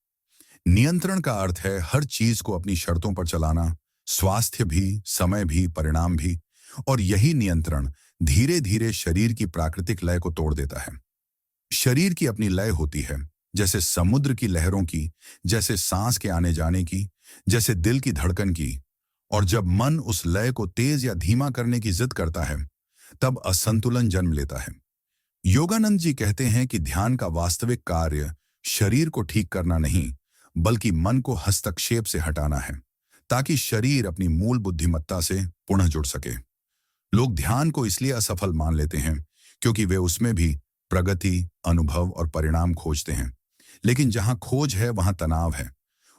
नियंत्रण का अर्थ है हर चीज को अपनी शर्तों पर चलाना, स्वास्थ्य भी, समय भी, परिणाम भी, और यही नियंत्रण धीरे धीरे शरीर की प्राकृतिक लय को तोड़ देता है। शरीर की अपनी लय होती है, जैसे समुद्र की लहरों की, जैसे सांस के आने जाने की, जैसे दिल की धड़कन की। और जब मन उस लय को तेज या धीमा करने की जिद करता है, तब असंतुलन जन्म लेता है। योगानंद जी कहते हैं कि ध्यान का वास्तविक कार्य शरीर को ठीक करना नहीं, बल्कि मन को हस्तक्षेप से हटाना है, ताकि शरीर अपनी मूल बुद्धिमत्ता से पुनः जुड़ सके। लोग ध्यान को इसलिए असफल मान लेते हैं क्योंकि वे उसमें भी प्रगति, अनुभव और परिणाम खोजते हैं। लेकिन जहां खोज है वहां तनाव है,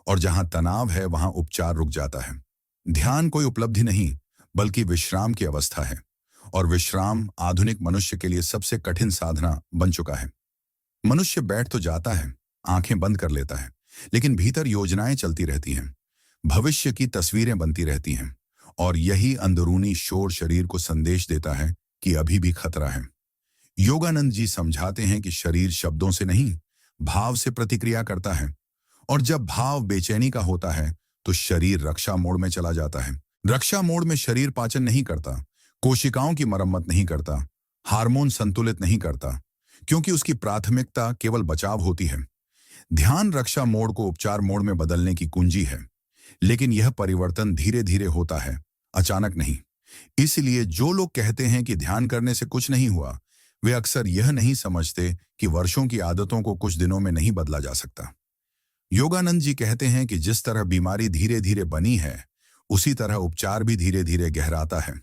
और जहां तनाव है वहां उपचार रुक जाता है। ध्यान कोई उपलब्धि नहीं, बल्कि विश्राम की अवस्था है, और विश्राम आधुनिक मनुष्य के लिए सबसे कठिन साधना बन चुका है। मनुष्य बैठ तो जाता है, आंखें बंद कर लेता है, लेकिन भीतर योजनाएं चलती रहती हैं, भविष्य की तस्वीरें बनती रहती हैं, और यही अंदरूनी शोर शरीर को संदेश देता है कि अभी भी खतरा है। योगानंद जी समझाते हैं कि शरीर शब्दों से नहीं, भाव से प्रतिक्रिया करता है, और जब भाव बेचैनी का होता है तो शरीर रक्षा मोड में चला जाता है। रक्षा मोड में शरीर पाचन नहीं करता, कोशिकाओं की मरम्मत नहीं करता, हार्मोन संतुलित नहीं करता, क्योंकि उसकी प्राथमिकता केवल बचाव होती है। ध्यान रक्षा मोड को उपचार मोड में बदलने की कुंजी है, लेकिन यह परिवर्तन धीरे धीरे होता है, अचानक नहीं। इसलिए जो लोग कहते हैं कि ध्यान करने से कुछ नहीं हुआ, वे अक्सर यह नहीं समझते कि वर्षों की आदतों को कुछ दिनों में नहीं बदला जा सकता। योगानंद जी कहते हैं कि जिस तरह बीमारी धीरे धीरे बनी है, उसी तरह उपचार भी धीरे धीरे गहराता है।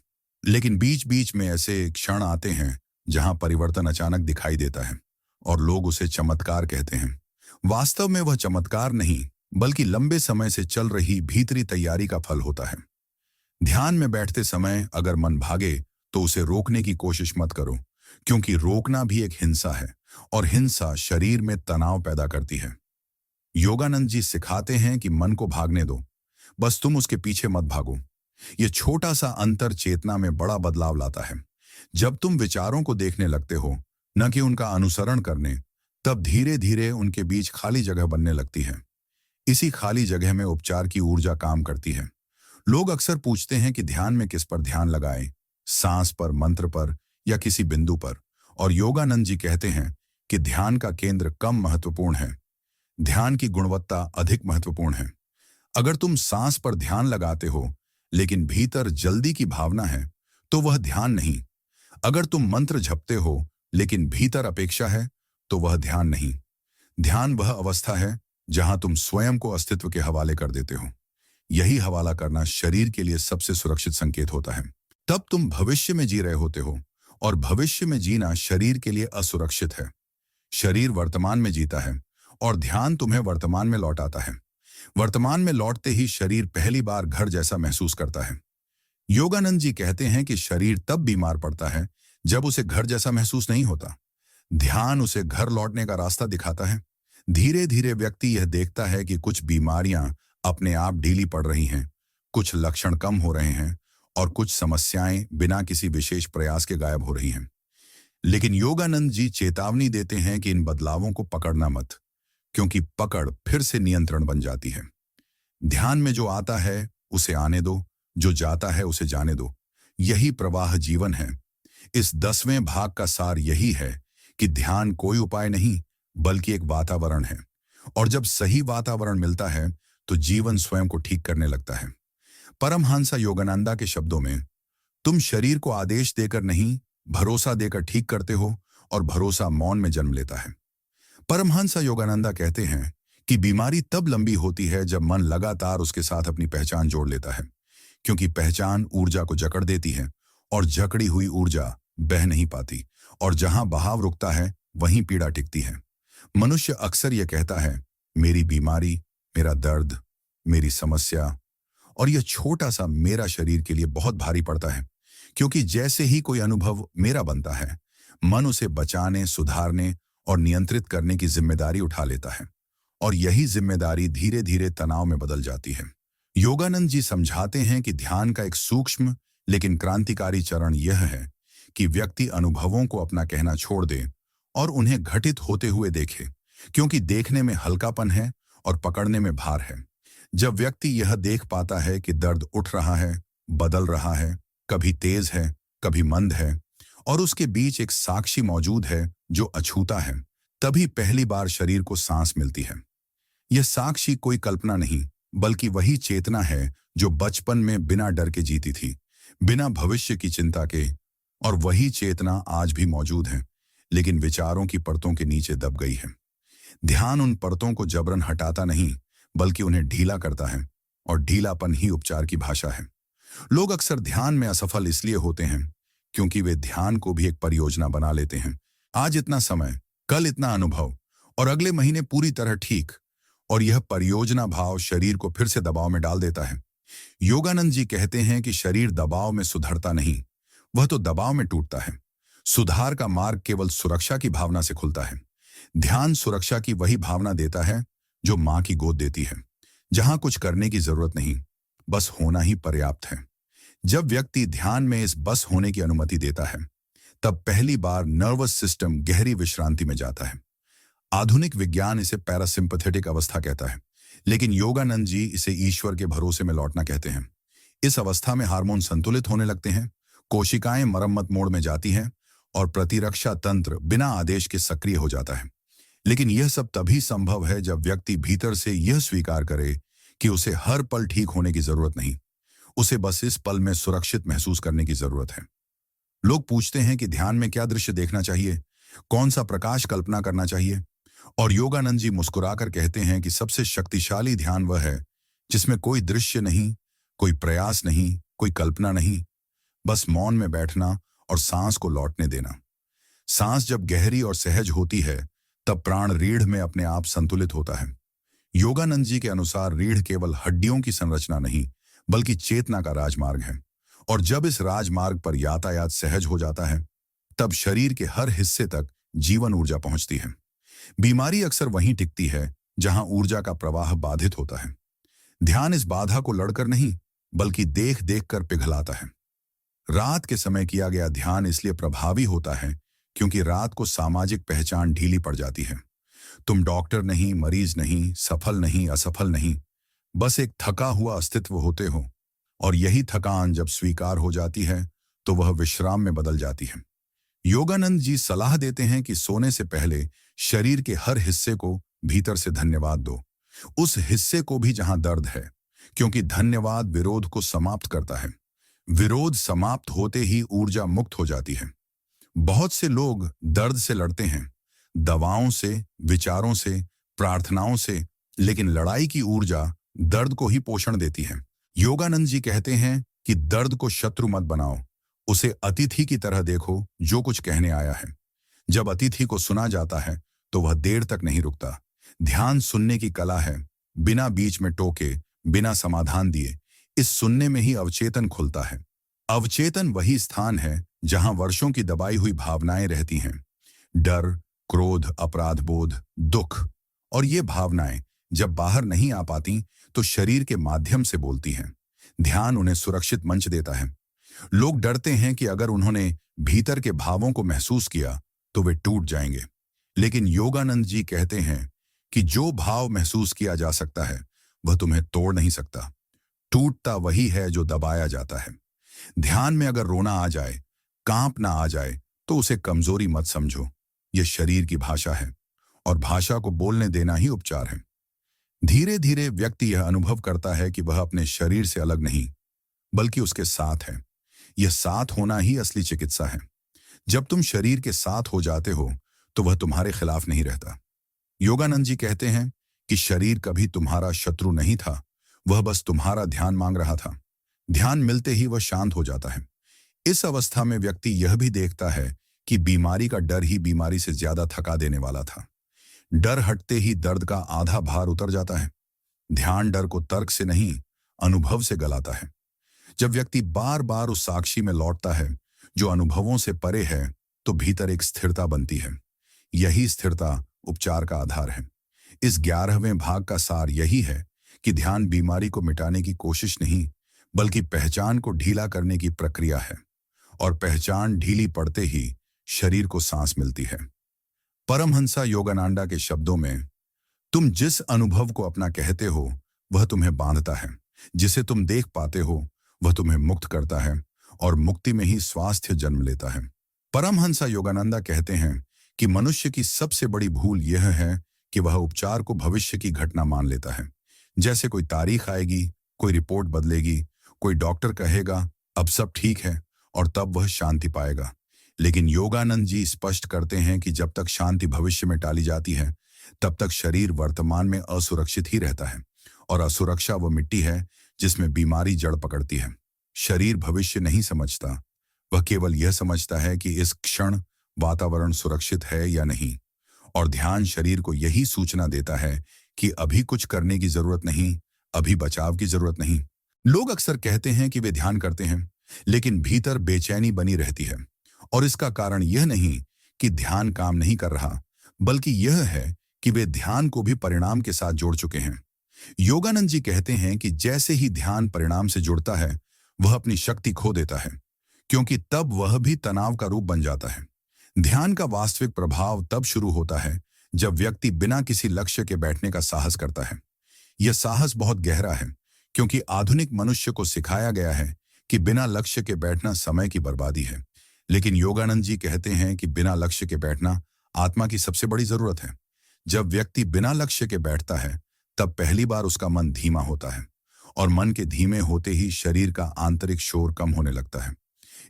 लेकिन बीच बीच में ऐसे क्षण आते हैं जहां परिवर्तन अचानक दिखाई देता है, और लोग उसे चमत्कार कहते हैं। वास्तव में वह चमत्कार नहीं, बल्कि लंबे समय से चल रही भीतरी तैयारी का फल होता है। ध्यान में बैठते समय अगर मन भागे तो उसे रोकने की कोशिश मत करो, क्योंकि रोकना भी एक हिंसा है, और हिंसा शरीर में तनाव पैदा करती है। योगानंद जी सिखाते हैं कि मन को भागने दो, बस तुम उसके पीछे मत भागो। यह छोटा सा अंतर चेतना में बड़ा बदलाव लाता है। जब तुम विचारों को देखने लगते हो, न कि उनका अनुसरण करने, तब धीरे धीरे उनके बीच खाली जगह बनने लगती है। इसी खाली जगह में उपचार की ऊर्जा काम करती है। लोग अक्सर पूछते हैं कि ध्यान में किस पर ध्यान लगाएं, सांस पर, मंत्र पर, या किसी बिंदु पर, और योगानंद जी कहते हैं कि ध्यान का केंद्र कम महत्वपूर्ण है, ध्यान की गुणवत्ता अधिक महत्वपूर्ण है। अगर तुम सांस पर ध्यान लगाते हो लेकिन भीतर जल्दी की भावना है, तो वह ध्यान नहीं। अगर तुम मंत्र जपते हो लेकिन भीतर अपेक्षा है, तो वह ध्यान नहीं। ध्यान वह अवस्था है जहां तुम स्वयं को अस्तित्व के हवाले कर देते हो। यही हवाला करना शरीर के लिए सबसे सुरक्षित संकेत होता है। तब तुम भविष्य में जी रहे होते हो, और भविष्य में जीना शरीर के लिए असुरक्षित है। शरीर वर्तमान में जीता है, और ध्यान तुम्हें वर्तमान में लौटाता है। वर्तमान में लौटते ही शरीर पहली बार घर जैसा महसूस करता है। योगानंद जी कहते हैं कि शरीर तब बीमार पड़ता है जब उसे घर जैसा महसूस नहीं होता। ध्यान उसे घर लौटने का रास्ता दिखाता है। धीरे धीरे व्यक्ति यह देखता है कि कुछ बीमारियां अपने आप ढीली पड़ रही हैं, कुछ लक्षण कम हो रहे हैं, और कुछ समस्याएं बिना किसी विशेष प्रयास के गायब हो रही हैं। लेकिन योगानंद जी चेतावनी देते हैं कि इन बदलावों को पकड़ना मत, क्योंकि पकड़ फिर से नियंत्रण बन जाती है। ध्यान में जो आता है उसे आने दो, जो जाता है उसे जाने दो। यही प्रवाह जीवन है। इस 10वें भाग का सार यही है कि ध्यान कोई उपाय नहीं, बल्कि एक वातावरण है, और जब सही वातावरण मिलता है तो जीवन स्वयं को ठीक करने लगता है। परमहंस योगानंदा के शब्दों में, तुम शरीर को आदेश देकर नहीं, भरोसा देकर ठीक करते हो, और भरोसा मौन में जन्म लेता है। परमहंस योगानंदा कहते हैं कि बीमारी तब लंबी होती है जब मन लगातार उसके साथ अपनी पहचान जोड़ लेता है, क्योंकि पहचान ऊर्जा को जकड़ देती है, और जकड़ी हुई ऊर्जा बह नहीं पाती, और जहां बहाव रुकता है वहीं पीड़ा टिकती है। मनुष्य अक्सर यह कहता है, मेरी बीमारी, मेरा दर्द, मेरी समस्या, और यह छोटा सा मेरा शरीर के लिए बहुत भारी पड़ता है, क्योंकि जैसे ही कोई अनुभव मेरा बनता है, मन उसे बचाने, सुधारने और नियंत्रित करने की जिम्मेदारी उठा लेता है, और यही जिम्मेदारी धीरे धीरे तनाव में बदल जाती है। योगानंद जी समझाते हैं कि ध्यान का एक सूक्ष्म लेकिन क्रांतिकारी चरण यह है कि व्यक्ति अनुभवों को अपना कहना छोड़ दे और उन्हें घटित होते हुए देखे, क्योंकि देखने में हल्कापन है और पकड़ने में भार है। जब व्यक्ति यह देख पाता है कि दर्द उठ रहा है, बदल रहा है, कभी तेज है, कभी मंद है, और उसके बीच एक साक्षी मौजूद है जो अछूता है, तभी पहली बार शरीर को सांस मिलती है। यह साक्षी कोई कल्पना नहीं, बल्कि वही चेतना है जो बचपन में बिना डर के जीती थी, बिना भविष्य की चिंता के, और वही चेतना आज भी मौजूद है, लेकिन विचारों की परतों के नीचे दब गई है। ध्यान उन परतों को जबरन हटाता नहीं, बल्कि उन्हें ढीला करता है, और ढीलापन ही उपचार की भाषा है। लोग अक्सर ध्यान में असफल इसलिए होते हैं क्योंकि वे ध्यान को भी एक परियोजना बना लेते हैं। आज इतना समय, कल इतना अनुभव, और अगले महीने पूरी तरह ठीक। और यह परियोजना भाव शरीर को फिर से दबाव में डाल देता है। योगानंद जी कहते हैं कि शरीर दबाव में सुधरता नहीं, वह तो दबाव में टूटता है। सुधार का मार्ग केवल सुरक्षा की भावना से खुलता है। ध्यान सुरक्षा की वही भावना देता है जो मां की गोद देती है, जहां कुछ करने की जरूरत नहीं, बस होना ही पर्याप्त है। जब व्यक्ति ध्यान में इस बस होने की अनुमति देता है, तब पहली बार नर्वस सिस्टम गहरी विश्रांति में जाता है। आधुनिक विज्ञान इसे पैरासिम्पैथेटिक अवस्था कहता है, लेकिन योगानंद जी इसे ईश्वर के भरोसे में लौटना कहते हैं। इस अवस्था में हार्मोन संतुलित होने लगते हैं, कोशिकाएं मरम्मत मोड में जाती हैं, और प्रतिरक्षा तंत्र बिना आदेश के सक्रिय हो जाता है। लेकिन यह सब तभी संभव है जब व्यक्ति भीतर से यह स्वीकार करे कि उसे हर पल ठीक होने की जरूरत नहीं, उसे बस इस पल में सुरक्षित महसूस करने की जरूरत है। लोग पूछते हैं कि ध्यान में क्या दृश्य देखना चाहिए, कौन सा प्रकाश कल्पना करना चाहिए, और योगानंद जी मुस्कुराकर कहते हैं कि सबसे शक्तिशाली ध्यान वह है जिसमें कोई दृश्य नहीं, कोई प्रयास नहीं, कोई कल्पना नहीं, बस मौन में बैठना और सांस को लौटने देना। सांस जब गहरी और सहज होती है, तब प्राण रीढ़ में अपने आप संतुलित होता है। योगानंद जी के अनुसार रीढ़ केवल हड्डियों की संरचना नहीं, बल्कि चेतना का राजमार्ग है। और जब इस राजमार्ग पर यातायात सहज हो जाता है, तब शरीर के हर हिस्से तक जीवन ऊर्जा पहुंचती है। बीमारी अक्सर वहीं टिकती है जहां ऊर्जा का प्रवाह बाधित होता है। ध्यान इस बाधा को लड़कर नहीं, बल्कि देख देख कर पिघलाता है। रात के समय किया गया ध्यान इसलिए प्रभावी होता है क्योंकि रात को सामाजिक पहचान ढीली पड़ जाती है। तुम डॉक्टर नहीं, मरीज नहीं, सफल नहीं, असफल नहीं, बस एक थका हुआ अस्तित्व होते हो। और यही थकान जब स्वीकार हो जाती है, तो वह विश्राम में बदल जाती है। योगानंद जी सलाह देते हैं कि सोने से पहले शरीर के हर हिस्से को भीतर से धन्यवाद दो, उस हिस्से को भी जहां दर्द है, क्योंकि धन्यवाद विरोध को समाप्त करता है। विरोध समाप्त होते ही ऊर्जा मुक्त हो जाती है। बहुत से लोग दर्द से लड़ते हैं, दवाओं से, विचारों से, प्रार्थनाओं से, लेकिन लड़ाई की ऊर्जा दर्द को ही पोषण देती है। योगानंद जी कहते हैं कि दर्द को शत्रु मत बनाओ, उसे अतिथि की तरह देखो जो कुछ कहने आया है। जब अतिथि को सुना जाता है, तो वह देर तक नहीं रुकता। ध्यान सुनने की कला है, बिना बीच में टोके, बिना समाधान दिए। इस सुनने में ही अवचेतन खुलता है। अवचेतन वही स्थान है जहां वर्षों की दबाई हुई भावनाएं रहती हैं, डर, क्रोध, अपराध बोध, दुख। और ये भावनाएं जब बाहर नहीं आ पाती, तो शरीर के माध्यम से बोलती हैं। ध्यान उन्हें सुरक्षित मंच देता है। लोग डरते हैं कि अगर उन्होंने भीतर के भावों को महसूस किया, तो वे टूट जाएंगे। लेकिन योगानंद जी कहते हैं कि जो भाव महसूस किया जा सकता है, वह तुम्हें तोड़ नहीं सकता। टूटता वही है जो दबाया जाता है। ध्यान में अगर रोना आ जाए, कांपना आ जाए, तो उसे कमजोरी मत समझो। यह शरीर की भाषा है, और भाषा को बोलने देना ही उपचार है। धीरे धीरे व्यक्ति यह अनुभव करता है कि वह अपने शरीर से अलग नहीं, बल्कि उसके साथ है। यह साथ होना ही असली चिकित्सा है। जब तुम शरीर के साथ हो जाते हो, तो वह तुम्हारे खिलाफ नहीं रहता। योगानंद जी कहते हैं कि शरीर कभी तुम्हारा शत्रु नहीं था, वह बस तुम्हारा ध्यान मांग रहा था। ध्यान मिलते ही वह शांत हो जाता है। इस अवस्था में व्यक्ति यह भी देखता है कि बीमारी का डर ही बीमारी से ज्यादा थका देने वाला था। डर हटते ही दर्द का आधा भार उतर जाता है। ध्यान डर को तर्क से नहीं, अनुभव से गलाता है। जब व्यक्ति बार बार उस साक्षी में लौटता है जो अनुभवों से परे है, तो भीतर एक स्थिरता बनती है। यही स्थिरता उपचार का आधार है। इस 11वें भाग का सार यही है कि ध्यान बीमारी को मिटाने की कोशिश नहीं, बल्कि पहचान को ढीला करने की प्रक्रिया है। और पहचान ढीली पड़ते ही शरीर को सांस मिलती है। परमहंसा योगानंदा के शब्दों में, तुम जिस अनुभव को अपना कहते हो, वह तुम्हें बांधता है। जिसे तुम देख पाते हो, वह तुम्हें मुक्त करता है, और मुक्ति में ही स्वास्थ्य जन्म लेता है। परमहंसा योगानंदा कहते हैं कि मनुष्य की सबसे बड़ी भूल यह है कि वह उपचार को भविष्य की घटना मान लेता है। जैसे कोई तारीख आएगी, कोई रिपोर्ट बदलेगी, कोई डॉक्टर कहेगा अब सब ठीक है, और तब वह शांति पाएगा। लेकिन योगानंद जी स्पष्ट करते हैं कि जब तक शांति भविष्य में टाली जाती है, तब तक शरीर वर्तमान में असुरक्षित ही रहता है, और असुरक्षा वो मिट्टी है जिसमें बीमारी जड़ पकड़ती है। शरीर भविष्य नहीं समझता, वह केवल यह समझता है कि इस क्षण वातावरण सुरक्षित है या नहीं, और ध्यान शरीर को यही सूचना देता है कि अभी कुछ करने की जरूरत नहीं, अभी बचाव की जरूरत नहीं। लोग अक्सर कहते हैं कि वे ध्यान करते हैं, लेकिन भीतर बेचैनी बनी रहती है, और इसका कारण यह नहीं कि ध्यान काम नहीं कर रहा, बल्कि यह है कि वे ध्यान को भी परिणाम के साथ जोड़ चुके हैं। योगानंद जी कहते हैं कि जैसे ही ध्यान परिणाम से जुड़ता है, वह अपनी शक्ति खो देता है, क्योंकि तब वह भी तनाव का रूप बन जाता है। ध्यान का वास्तविक प्रभाव तब शुरू होता है जब व्यक्ति बिना किसी लक्ष्य के बैठने का साहस करता है। यह साहस बहुत गहरा है, क्योंकि आधुनिक मनुष्य को सिखाया गया है कि बिना लक्ष्य के बैठना समय की बर्बादी है। लेकिन योगानंद जी कहते हैं कि बिना लक्ष्य के बैठना आत्मा की सबसे बड़ी जरूरत है। जब व्यक्ति बिना लक्ष्य के बैठता है, तब पहली बार उसका मन धीमा होता है, और मन के धीमे होते ही शरीर का आंतरिक शोर कम होने लगता है।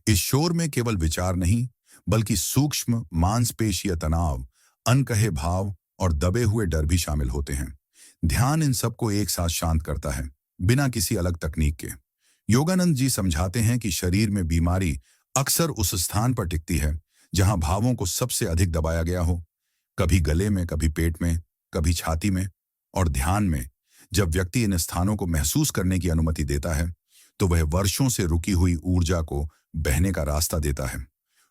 इस शोर में केवल विचार नहीं, बल्कि सूक्ष्म मांसपेशीय तनाव, अनकहे भाव और दबे हुए डर भी शामिल होते हैं। ध्यान इन सबको एक साथ शांत करता है, बिना किसी अलग तकनीक के। योगानंद जी समझाते हैं कि शरीर में बीमारी अक्सर उस स्थान पर टिकती है जहां भावों को सबसे अधिक दबाया गया हो, कभी गले में, कभी पेट में, कभी छाती में। और ध्यान में जब व्यक्ति इन स्थानों को महसूस करने की अनुमति देता है, तो वह वर्षों से रुकी हुई ऊर्जा को बहने का रास्ता देता है।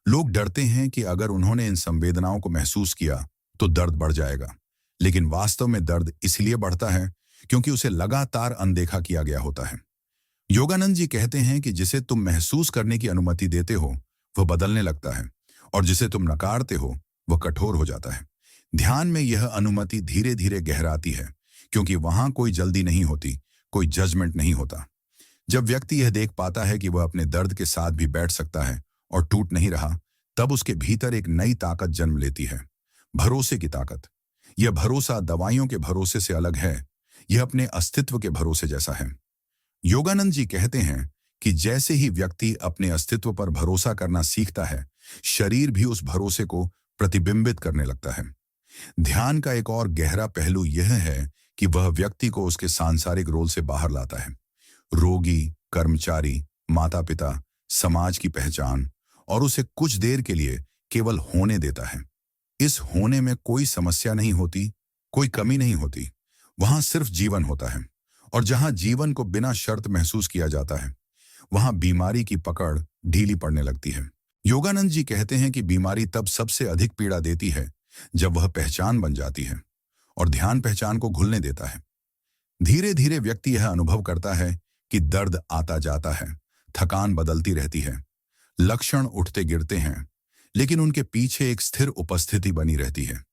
लोग डरते हैं कि अगर उन्होंने इन संवेदनाओं को महसूस किया तो दर्द बढ़ जाएगा, लेकिन वास्तव में दर्द इसलिए बढ़ता है क्योंकि उसे लगातार अनदेखा किया गया होता है। योगानंद जी कहते हैं कि जिसे तुम महसूस करने की अनुमति देते हो, वह बदलने लगता है, और जिसे तुम नकारते हो, वह कठोर हो जाता है। ध्यान में यह अनुमति धीरे धीरे गहराती है, क्योंकि वहां कोई जल्दी नहीं होती, कोई जजमेंट नहीं होता। जब व्यक्ति यह देख पाता है कि वह अपने दर्द के साथ भी बैठ सकता है और टूट नहीं रहा, तब उसके भीतर एक नई ताकत जन्म लेती है, भरोसे की ताकत। यह भरोसा दवाइयों के भरोसे से अलग है, यह अपने अस्तित्व के भरोसे जैसा है। योगानंद जी कहते हैं कि जैसे ही व्यक्ति अपने अस्तित्व पर भरोसा करना सीखता है, शरीर भी उस भरोसे को प्रतिबिंबित करने लगता है। ध्यान का एक और गहरा पहलू यह है कि वह व्यक्ति को उसके सांसारिक रोल से बाहर लाता है। रोगी, कर्मचारी, माता पिता, समाज की पहचान, और उसे कुछ देर के लिए केवल होने देता है। इस होने में कोई समस्या नहीं होती, कोई कमी नहीं होती, वहां सिर्फ जीवन होता है। और जहां जीवन को बिना शर्त महसूस किया जाता है, वहां बीमारी की पकड़ ढीली पड़ने लगती है। योगानंद जी कहते हैं कि बीमारी तब सबसे अधिक पीड़ा देती है जब वह पहचान बन जाती है, और ध्यान पहचान को घुलने देता है। धीरे धीरे व्यक्ति यह अनुभव करता है कि दर्द आता जाता है, थकान बदलती रहती है, लक्षण उठते गिरते हैं, लेकिन उनके पीछे एक स्थिर उपस्थिति बनी रहती है।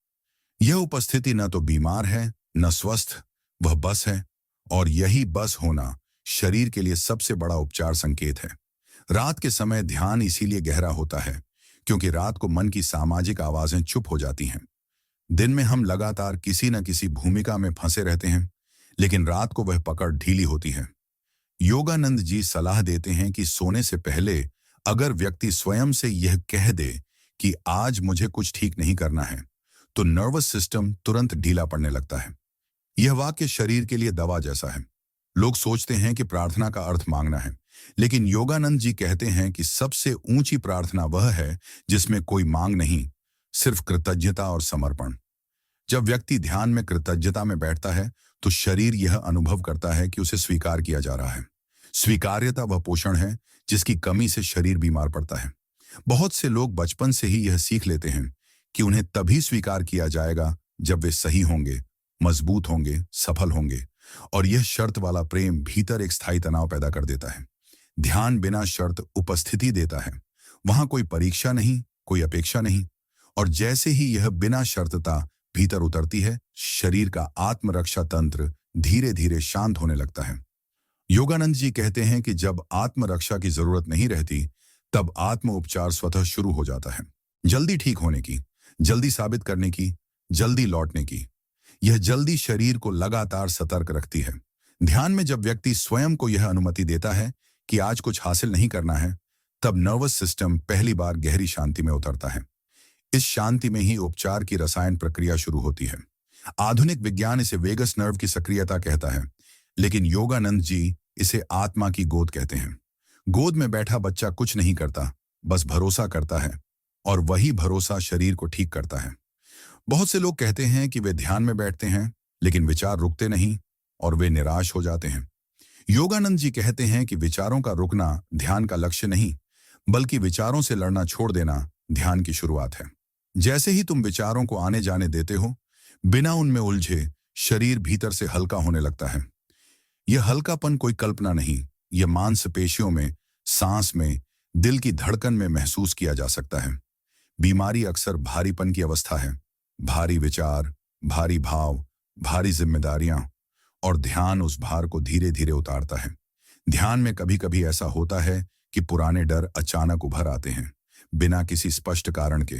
यह उपस्थिति न तो बीमार है, न स्वस्थ, वह बस है। और यही बस होना शरीर के लिए सबसे बड़ा उपचार संकेत है। रात के समय ध्यान इसीलिए गहरा होता है क्योंकि रात को मन की सामाजिक आवाजें चुप हो जाती हैं। दिन में हम लगातार किसी न किसी भूमिका में फंसे रहते हैं, लेकिन रात को वह पकड़ ढीली होती है। योगानंद जी सलाह देते हैं कि सोने से पहले अगर व्यक्ति स्वयं से यह कह दे कि आज मुझे कुछ ठीक नहीं करना है, तो नर्वस सिस्टम तुरंत ढीला पड़ने लगता है। यह वाक्य शरीर के लिए दवा जैसा है। लोग सोचते हैं कि प्रार्थना का अर्थ मांगना है, लेकिन योगानंद जी कहते हैं कि सबसे ऊंची प्रार्थना वह है जिसमें कोई मांग नहीं, सिर्फ कृतज्ञता और समर्पण। जब व्यक्ति ध्यान में कृतज्ञता में बैठता है, तो शरीर यह अनुभव करता है कि उसे स्वीकार किया जा रहा है। स्वीकार्यता वह पोषण है जिसकी कमी से शरीर बीमार पड़ता है। बहुत से लोग बचपन से ही यह सीख लेते हैं कि उन्हें तभी स्वीकार किया जाएगा जब वे सही होंगे, मजबूत होंगे, सफल होंगे, और यह शर्त वाला प्रेम भीतर एक स्थायी तनाव पैदा कर देता है। ध्यान बिना शर्त उपस्थिति देता है, वहां कोई परीक्षा नहीं, कोई अपेक्षा नहीं, और जैसे ही यह बिना शर्तता भीतर उतरती है, शरीर का आत्मरक्षा तंत्र धीरे धीरे शांत होने लगता है। योगानंद जी कहते हैं कि जब आत्मरक्षा की जरूरत नहीं रहती, तब आत्म उपचार स्वतः शुरू हो जाता है। जल्दी ठीक होने की, जल्दी साबित करने की, जल्दी लौटने की। यह जल्दी शरीर को लगातार सतर्क रखती है। ध्यान में जब व्यक्ति स्वयं को यह अनुमति देता है कि आज कुछ हासिल नहीं करना है, तब नर्वस सिस्टम पहली बार गहरी शांति में उतरता है। इस शांति में ही उपचार की रसायन प्रक्रिया शुरू होती है। आधुनिक विज्ञान इसे वेगस नर्व की सक्रियता कहता है, लेकिन योगानंद जी इसे आत्मा की गोद कहते हैं। गोद में बैठा बच्चा कुछ नहीं करता, बस भरोसा करता है, और वही भरोसा शरीर को ठीक करता है। बहुत से लोग कहते हैं कि वे ध्यान में बैठते हैं, लेकिन विचार रुकते नहीं और वे निराश हो जाते हैं। योगानंद जी कहते हैं कि विचारों का रुकना ध्यान का लक्ष्य नहीं, बल्कि विचारों से लड़ना छोड़ देना ध्यान की शुरुआत है। जैसे ही तुम विचारों को आने जाने देते हो, बिना उनमें उलझे, शरीर भीतर से हल्का होने लगता है। यह हल्कापन कोई कल्पना नहीं, यह मांसपेशियों में, सांस में, दिल की धड़कन में महसूस किया जा सकता है। बीमारी अक्सर भारीपन की अवस्था है, भारी विचार, भारी भाव, भारी जिम्मेदारियां, और ध्यान उस भार को धीरे धीरे उतारता है। ध्यान में कभी कभी ऐसा होता है कि पुराने डर अचानक उभर आते हैं, बिना किसी स्पष्ट कारण के।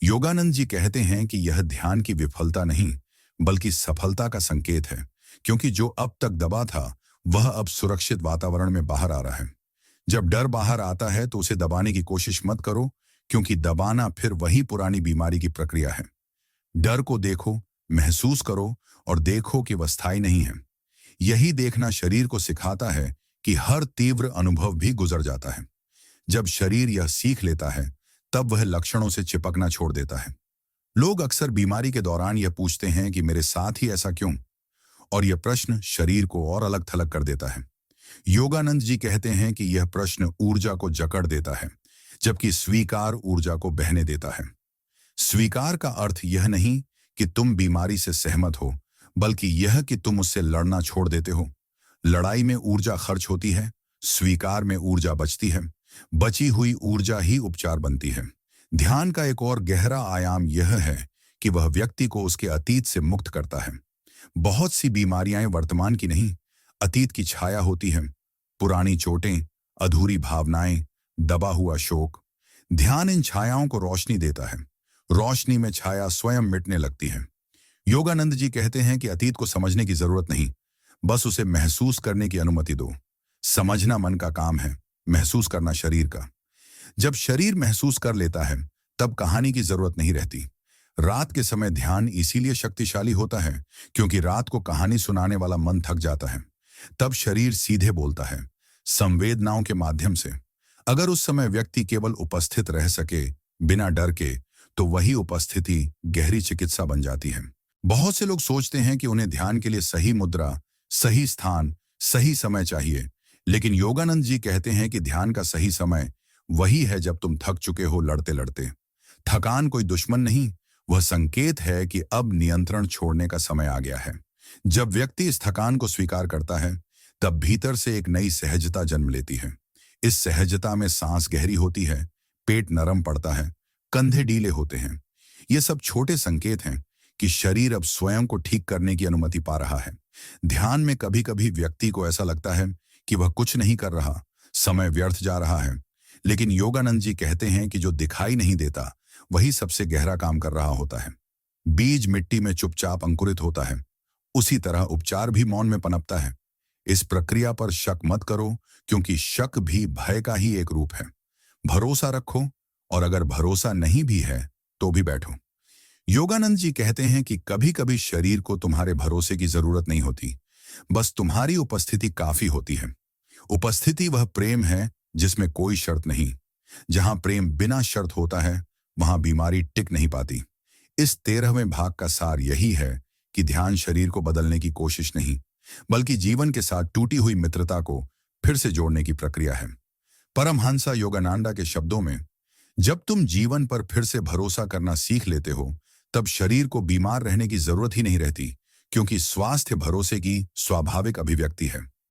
योगानंद जी कहते हैं कि यह ध्यान की विफलता नहीं, बल्कि सफलता का संकेत है, क्योंकि जो अब तक दबा था वह अब सुरक्षित वातावरण में बाहर आ रहा है। जब डर बाहर आता है तो उसे दबाने की कोशिश मत करो, क्योंकि दबाना फिर वही पुरानी बीमारी की प्रक्रिया है। डर को देखो, महसूस करो और देखो कि वह स्थायी नहीं है। यही देखना शरीर को सिखाता है कि हर तीव्र अनुभव भी गुजर जाता है। जब शरीर यह सीख लेता है, तब वह लक्षणों से चिपकना छोड़ देता है। लोग अक्सर बीमारी के दौरान यह पूछते हैं कि मेरे साथ ही ऐसा क्यों, और यह प्रश्न शरीर को और अलग थलग कर देता है। योगानंद जी कहते हैं कि यह प्रश्न ऊर्जा को जकड़ देता है, जबकि स्वीकार ऊर्जा को बहने देता है। स्वीकार का अर्थ यह नहीं कि तुम बीमारी से सहमत हो, बल्कि यह कि तुम उससे लड़ना छोड़ देते हो। लड़ाई में ऊर्जा खर्च होती है, स्वीकार में ऊर्जा बचती है। बची हुई ऊर्जा ही उपचार बनती है। ध्यान का एक और गहरा आयाम यह है कि वह व्यक्ति को उसके अतीत से मुक्त करता है। बहुत सी बीमारियां वर्तमान की नहीं, अतीत की छाया होती हैं। पुरानी चोटें, अधूरी भावनाएं, दबा हुआ शोक। ध्यान इन छायाओं को रोशनी देता है। रोशनी में छाया स्वयं मिटने लगती है। योगानंद जी कहते हैं कि अतीत को समझने की जरूरत नहीं, बस उसे महसूस करने की अनुमति दो। समझना मन का काम है, महसूस करना शरीर का। जब शरीर महसूस कर लेता है, तब कहानी की जरूरत नहीं रहती। रात के समय ध्यान इसीलिए शक्तिशाली होता है, क्योंकि रात को कहानी सुनाने वाला मन थक जाता है। तब शरीर सीधे बोलता है, संवेदनाओं के माध्यम से। अगर उस समय व्यक्ति केवल उपस्थित रह सके, बिना डर के, तो वही उपस्थिति गहरी चिकित्सा बन जाती है। बहुत से लोग सोचते हैं कि उन्हें ध्यान के लिए सही मुद्रा, सही स्थान, सही समय चाहिए, लेकिन योगानंद जी कहते हैं कि ध्यान का सही समय वही है जब तुम थक चुके हो लड़ते लड़ते। थकान कोई दुश्मन नहीं, वह संकेत है कि अब नियंत्रण छोड़ने का समय आ गया है। जब व्यक्ति इस थकान को स्वीकार करता है, तब भीतर से एक नई सहजता जन्म लेती है। इस सहजता में सांस गहरी होती है, पेट नरम पड़ता है, कंधे ढीले होते हैं। ये सब छोटे संकेत हैं कि शरीर अब स्वयं को ठीक करने की अनुमति पा रहा है। ध्यान में कभी कभी व्यक्ति को ऐसा लगता है कि वह कुछ नहीं कर रहा, समय व्यर्थ जा रहा है। लेकिन योगानंद जी कहते हैं कि जो दिखाई नहीं देता, वही सबसे गहरा काम कर रहा होता है। बीज मिट्टी में चुपचाप अंकुरित होता है, उसी तरह उपचार भी मौन में पनपता है। इस प्रक्रिया पर शक मत करो, क्योंकि शक भी भय का ही एक रूप है। भरोसा रखो, और अगर भरोसा नहीं भी है तो भी बैठो। योगानंद जी कहते हैं कि कभी कभी शरीर को तुम्हारे भरोसे की जरूरत नहीं होती, बस तुम्हारी उपस्थिति काफी होती है। उपस्थिति वह प्रेम है जिसमें कोई शर्त नहीं। जहां प्रेम बिना शर्त होता है, वहां बीमारी टिक नहीं पाती। इस 13वें भाग का सार यही है कि ध्यान शरीर को बदलने की कोशिश नहीं, बल्कि जीवन के साथ टूटी हुई मित्रता को फिर से जोड़ने की प्रक्रिया है। परमहंस योगानंद के शब्दों में, जब तुम जीवन पर फिर से भरोसा करना सीख लेते हो, तब शरीर को बीमार रहने की जरूरत ही नहीं रहती, क्योंकि स्वास्थ्य भरोसे की स्वाभाविक अभिव्यक्ति है।